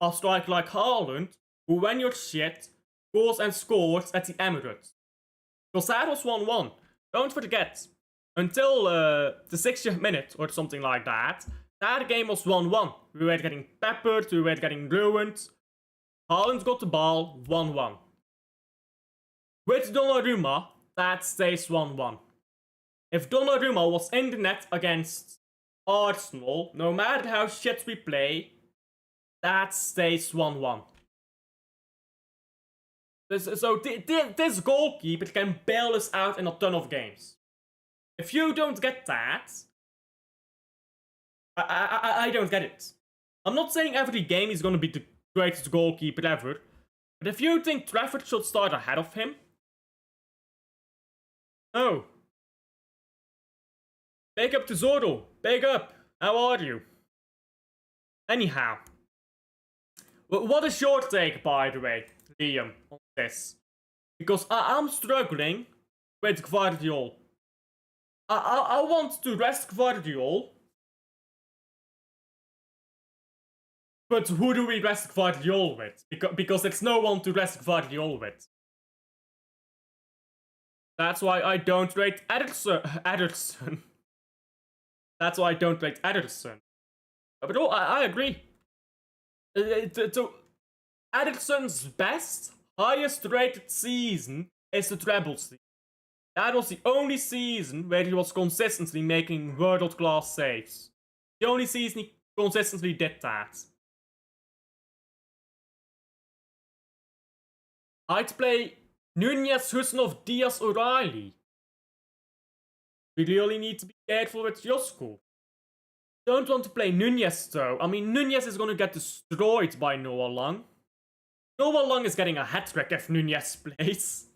a striker like Haaland, who when you're shit, goes and scores at the Emirates. Because that was 1-1. Don't forget, until the 60th minute or something like that, that game was 1-1. We were getting peppered, we were getting ruined. Haaland got the ball, 1-1. With Donnarumma, that stays 1-1. If Donnarumma was in the net against Arsenal, no matter how shit we play, that stays 1-1. So this goalkeeper can bail us out in a ton of games. If you don't get that, I don't get it. I'm not saying every game is gonna be the greatest goalkeeper ever, but if you think Trafford should start ahead of him, no. Big up to Zorro. Big up. How are you? Anyhow. What is your take, by the way, Liam, on this? Because I'm struggling with Gvardiol. I want to rest Gvardiol. But who do we rest Gvardiol with? Because there's no one to rest Gvardiol with. That's why I don't rate Ederson. That's why I don't rate Ederson. But I agree. Ederson's best, highest rated season is the treble season. That was the only season where he was consistently making world-class saves. The only season he consistently did that. I'd play Nunez, Husnov, Diaz, O'Reilly. We really need to be careful with Josko. Don't want to play Nunez though. I mean, Nunez is gonna get destroyed by Noah Long. Noah Long is getting a hat-trick if Nunez plays.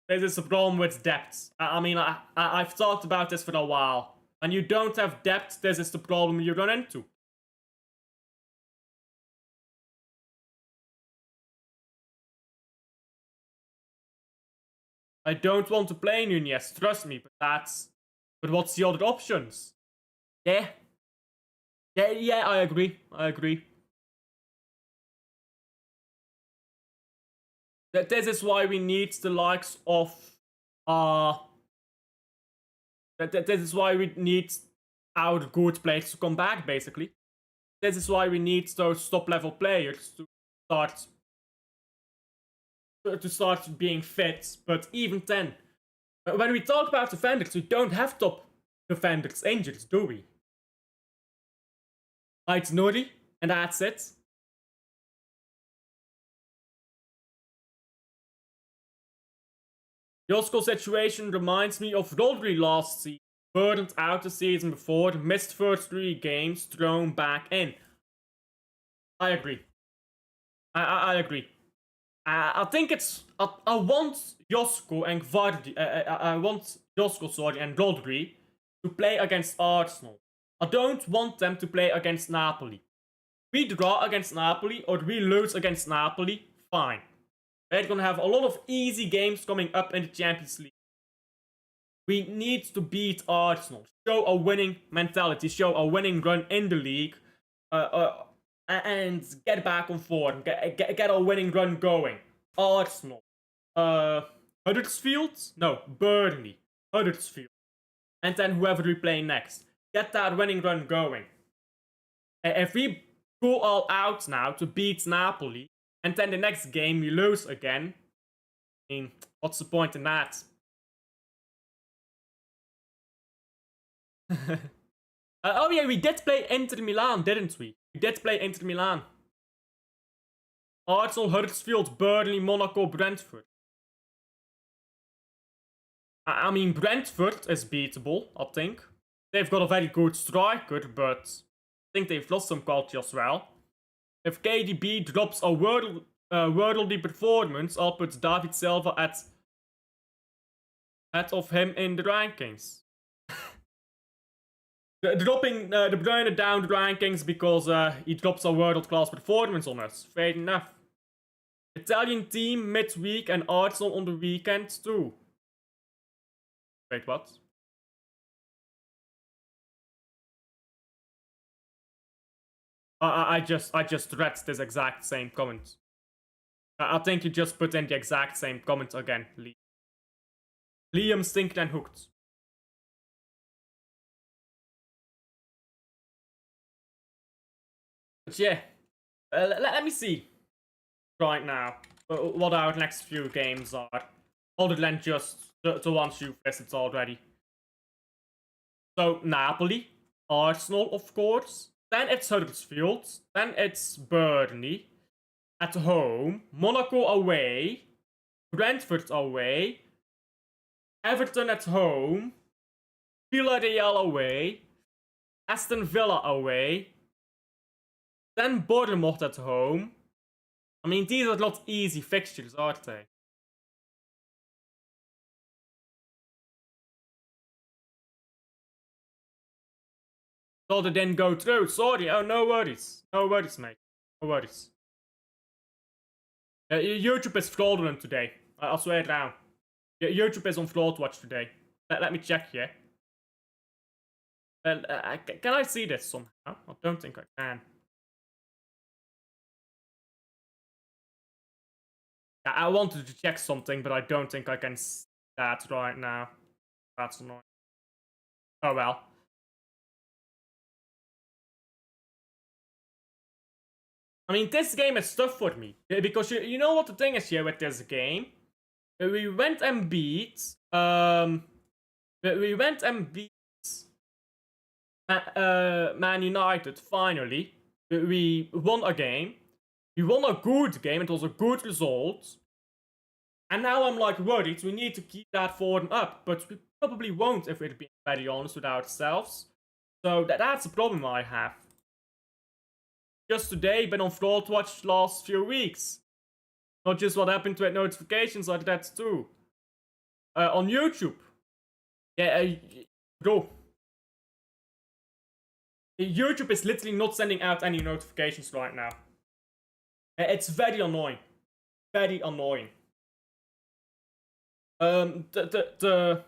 This is a problem with depth. I mean, I've talked about this for a while. When you don't have depth, this is the problem you run into. I don't want to play Nunez, trust me, but what's the other options? Yeah, I agree. This is why we need the likes of, this is why we need our good players to come back, basically. This is why we need those top-level players to start being fit, but even then, when we talk about defenders, we don't have top defenders injured, do we? It's Nuri, and that's it. Josko's situation reminds me of Rodri last season. Burdened out the season before, missed first 3 games, thrown back in. I agree. I agree. I think it's. I want Josko and I want Josko, and Rodri to play against Arsenal. I don't want them to play against Napoli. We draw against Napoli or we lose against Napoli, fine. We're gonna have a lot of easy games coming up in the Champions League. We need to beat Arsenal. Show a winning mentality, show a winning run in the league, and get back on form. Get a winning run going. Arsenal. Huddersfield? No, Burnley. Huddersfield. And then whoever we play next. Get that winning run going. If we go all out now to beat Napoli, and then the next game we lose again, I mean, what's the point in that? Oh yeah, we did play Inter Milan, didn't we? We did play Inter Milan. Arsenal, Huddersfield, Burnley, Monaco, Brentford. I mean, Brentford is beatable, I think. They've got a very good striker, but I think they've lost some quality as well. If KDB drops a worldly performance, I'll put David Silva at of him in the rankings. Dropping De Bruyne down the rankings because he drops a world-class performance on us. Fair enough. Italian team midweek and Arsenal on the weekend too. Wait, what? I just read this exact same comment. I think you just put in the exact same comment again, Liam. Liam stinkt and hooked. But yeah, let me see right now. what our next few games are, other than just the ones you've visited already. So, Napoli, Arsenal, of course. Then it's Huddersfield. Then it's Burnley at home. Monaco away. Brentford away. Everton at home. Villarreal away. Aston Villa away. Then Bournemouth at home. I mean, these are not easy fixtures, aren't they? Thought it didn't go through. Sorry. Oh, no worries. No worries, mate. No worries. YouTube is fraudulent today. I'll swear it down. YouTube is on fraud watch today. Let me check here. Can I see this somehow? I don't think I can. Yeah, I wanted to check something, but I don't think I can see that right now. That's annoying. Oh well. I mean, this game is tough for me. Because you know what the thing is here with this game? We went and beat... we went and beat... Man United, finally. We won a game. We won a good game, it was a good result. And now I'm like worried, we need to keep that form up. But we probably won't if we're being very honest with ourselves. So that's the problem I have. Just today, been on fraud watch last few weeks. Not just what happened with notifications like that too. On YouTube. Yeah, bro. YouTube is literally not sending out any notifications right now. It's very annoying. Very annoying. The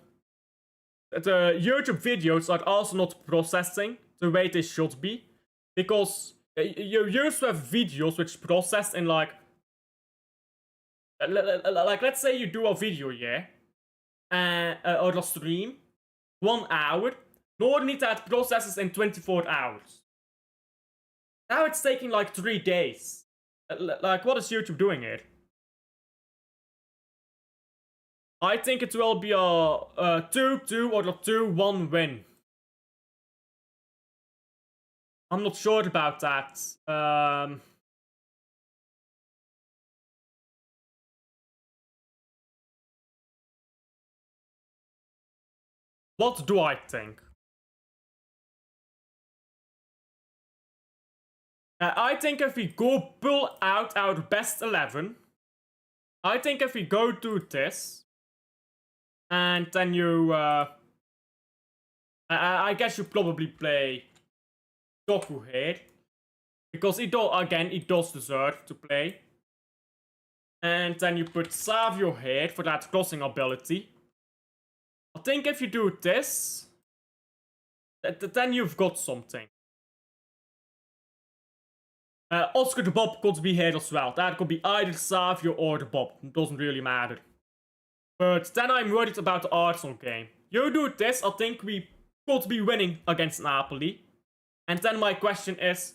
YouTube videos are also not processing the way they should be. Because you used to have videos which process in like let's say you do a video, yeah? Or a stream. 1 hour. Normally that processes in 24 hours. Now it's taking like 3 days. Like, what is YouTube doing here? I think it will be a 2-2 or a 2-1 win. I'm not sure about that. What do I think? I think if we go pull out our best 11, I think if we go do this, and then you, I guess you probably play Doku here, because he does deserve to play. And then you put Savio here for that crossing ability. I think if you do this, then you've got something. Oscar the Bob could be here as well. That could be either Savio or the Bob. It doesn't really matter. But then I'm worried about the Arsenal game. You do this, I think we could be winning against Napoli. And then my question is,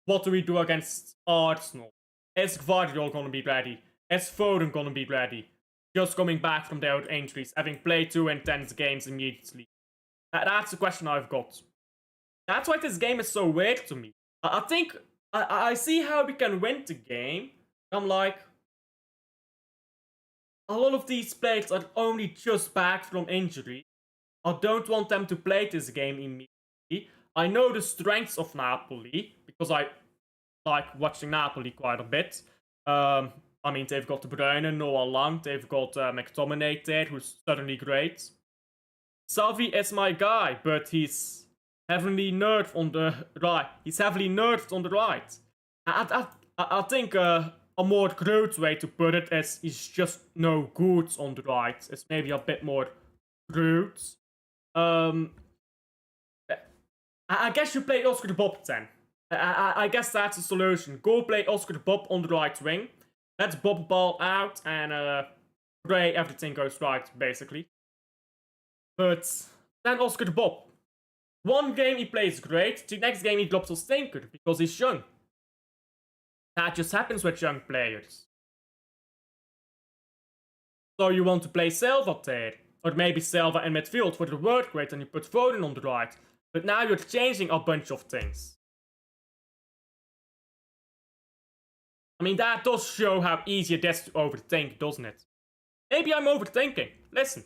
what do we do against Arsenal? Is Gvardiol gonna be ready? Is Foden gonna be ready? Just coming back from their injuries, having played 2 intense games immediately. That's the question I've got. That's why this game is so weird to me. I think I see how we can win the game. I'm like, a lot of these players are only just back from injury. I don't want them to play this game immediately. I know the strengths of Napoli, because I like watching Napoli quite a bit. I mean, they've got BRUYNE, Noah Lang, they've got McTominay there, who's certainly great. Xavi is my guy, but he's heavily nerfed on the right. I think a more crude way to put it is he's just no good on the right. It's maybe a bit more crude. I guess you play Oscar the Bob then. I guess that's the solution. Go play Oscar the Bob on the right wing. Let's bob ball out and pray everything goes right, basically. But then Oscar the Bob. One game he plays great, the next game he drops a stinker because he's young. That just happens with young players. So you want to play Silva there. Or maybe Silva in midfield for the work rate and you put Foden on the right. But now you're changing a bunch of things. I mean, that does show how easy it is to overthink, doesn't it? Maybe I'm overthinking. Listen.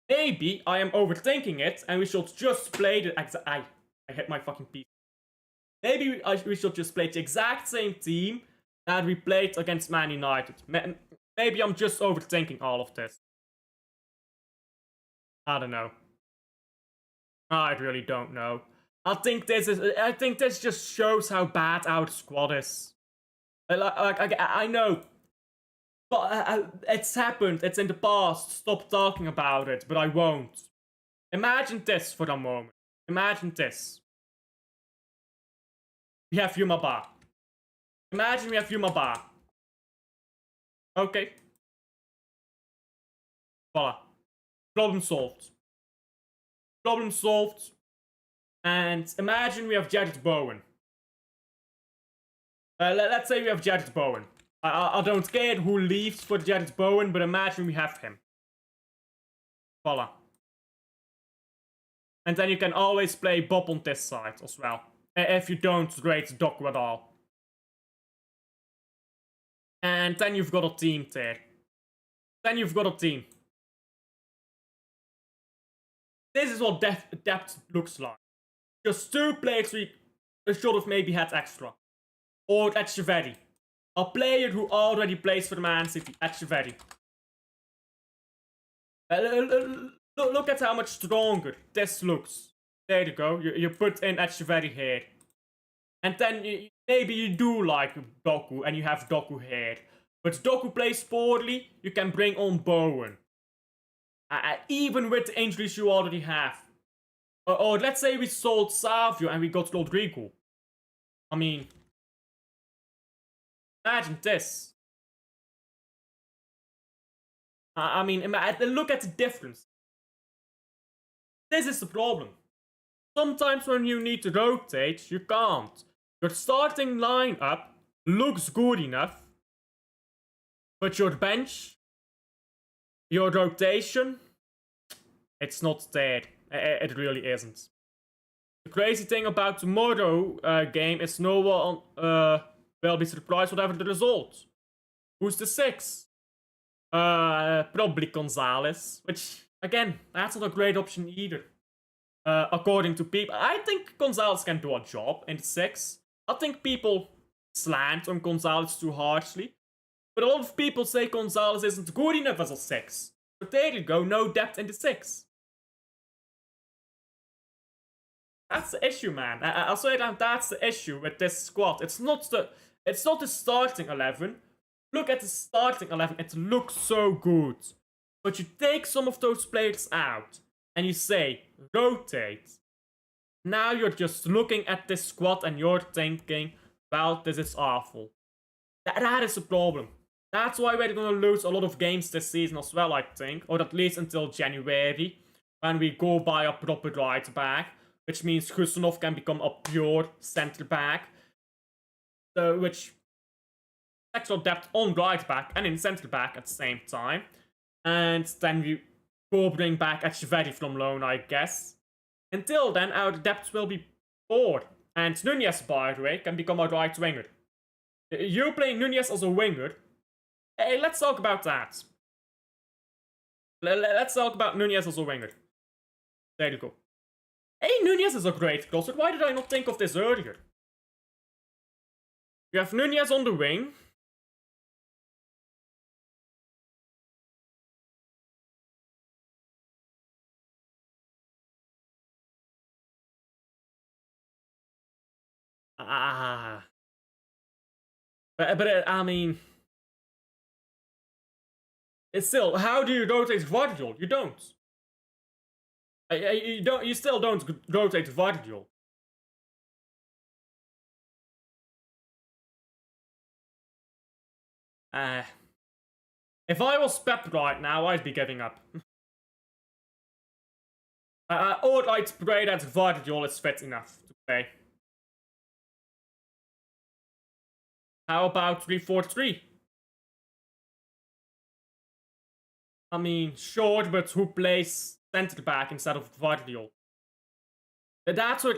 Maybe I am overthinking it and we should just play the I hit my fucking piece. Maybe we should just play the exact same team that we played against Man United. Maybe I'm just overthinking all of this. I don't know. I really don't know. I think this just shows how bad our squad is. I know. But it's happened, it's in the past, stop talking about it, but I won't. Imagine this for a moment. Imagine this. We have Yumaba. Imagine we have Yumaba. Okay. Voila. Problem solved. Problem solved. And imagine we have Jared Bowen. Let's say we have Jared Bowen. I don't care who leaves for Jared Bowen, but imagine we have him. Voila. And then you can always play Bob on this side as well. If you don't rate Doku at all. And then you've got a team there. Then you've got a team. This is what depth looks like. Just 2 players we should have maybe had extra. Or Echeverri. A player who already plays for Man City. Echeverri. Look at how much stronger this looks. There you go. You put in Echeverri here. And then maybe you do like Doku and you have Doku here. But Doku plays poorly, you can bring on Bowen. Even with the injuries you already have. Or let's say we sold Savio and we got Rodrigo. I mean, imagine this. I mean, look at the difference. This is the problem. Sometimes when you need to rotate, you can't. Your starting lineup looks good enough, but your bench, your rotation, it's not there. It really isn't. The crazy thing about tomorrow game is no one will be surprised whatever the result. Who's the 6? Probably Gonzalez, which again, that's not a great option either. According to people, I think Gonzalez can do a job in the 6. I think people slant on Gonzalez too harshly. But a lot of people say Gonzalez isn't good enough as a 6. But there you go, no depth in the 6. That's the issue, man. I'll say that that's the issue with this squad. It's not the starting 11. Look at the starting 11, it looks so good. But you take some of those players out and you say, rotate. Now you're just looking at this squad and you're thinking, well, this is awful. That is a problem. That's why we're going to lose a lot of games this season as well, I think. Or at least until January, when we go buy a proper right back. Which means Gustinov can become a pure centre back. Which extra depth on right back and in centre back at the same time. And then we go bring back Echeverri from loan, I guess. Until then, our depth will be poor. And Nunez, by the way, can become a right winger. You playing Nunez as a winger. Hey, let's talk about that. Let's talk about Nunez as a winger. There you go. Hey, Nunez is a great crosser. Why did I not think of this earlier? You have Nunez on the wing. But I mean, it's still, how do you rotate Vardiol? You don't. You still don't rotate Vardiol. If I was Pep right now, I'd be giving up. Or I'd pray that Vardiol is fit enough to play. How about 3-4-3? I mean, sure, but who plays centre back instead of Guardiola? That's what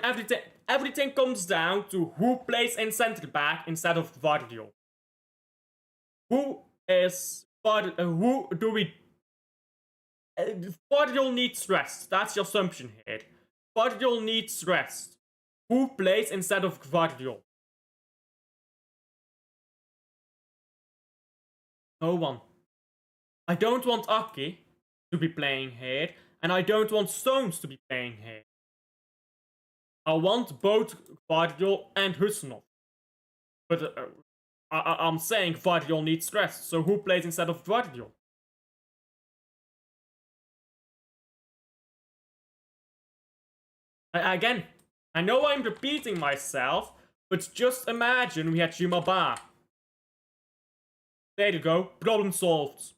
everything comes down to: who plays in centre back instead of Guardiola. Who do we... Guardiola needs rest. That's your assumption here. Guardiola needs rest. Who plays instead of Guardiola? No one. I don't want Aki to be playing here, and I don't want Stones to be playing here. I want both Guardiola and Husnov. But I'm saying Guardiola needs rest, so who plays instead of Guardiola? Again, I know I'm repeating myself, but just imagine we had Jumaba. There you go, problem solved.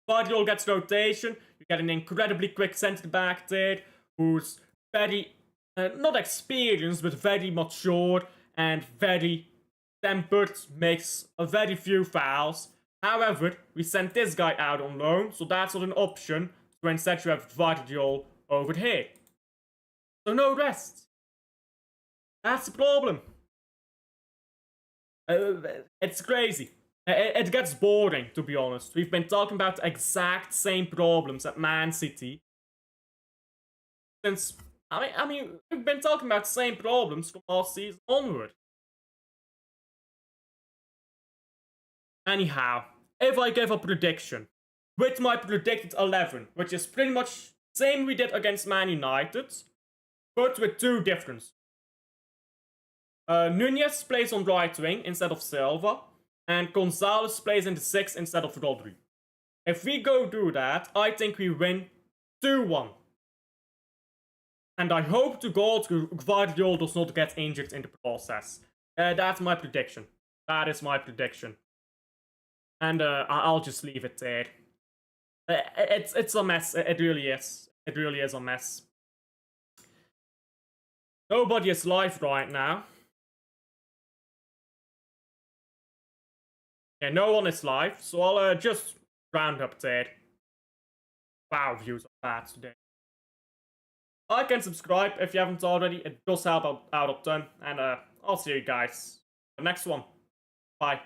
Guardiola gets rotation, you get an incredibly quick centre back there, who's very, not experienced, but very mature and very tempered, makes a very few fouls. However, we sent this guy out on loan, so that's not an option, so instead you have Guardiola over here. So no rest. That's the problem. It's crazy. It gets boring, to be honest. We've been talking about the exact same problems at Man City since... I mean, we've been talking about the same problems from last season onward. Anyhow, if I give a prediction, with my predicted 11, which is pretty much the same we did against Man United, but with two differences. Nunez plays on right wing instead of Silva, and Gonzalez plays in the 6 instead of Rodri. If we go do that, I think we win 2-1. And I hope to God Guardiola does not get injured in the process. That's my prediction. That is my prediction. And I'll just leave it there. It's a mess. It really is. It really is a mess. Nobody is live right now. Yeah, no one is live, so I'll just round up there. Wow, views are bad today. Like and subscribe if you haven't already. It does help out a ton. And I'll see you guys in the next one. Bye.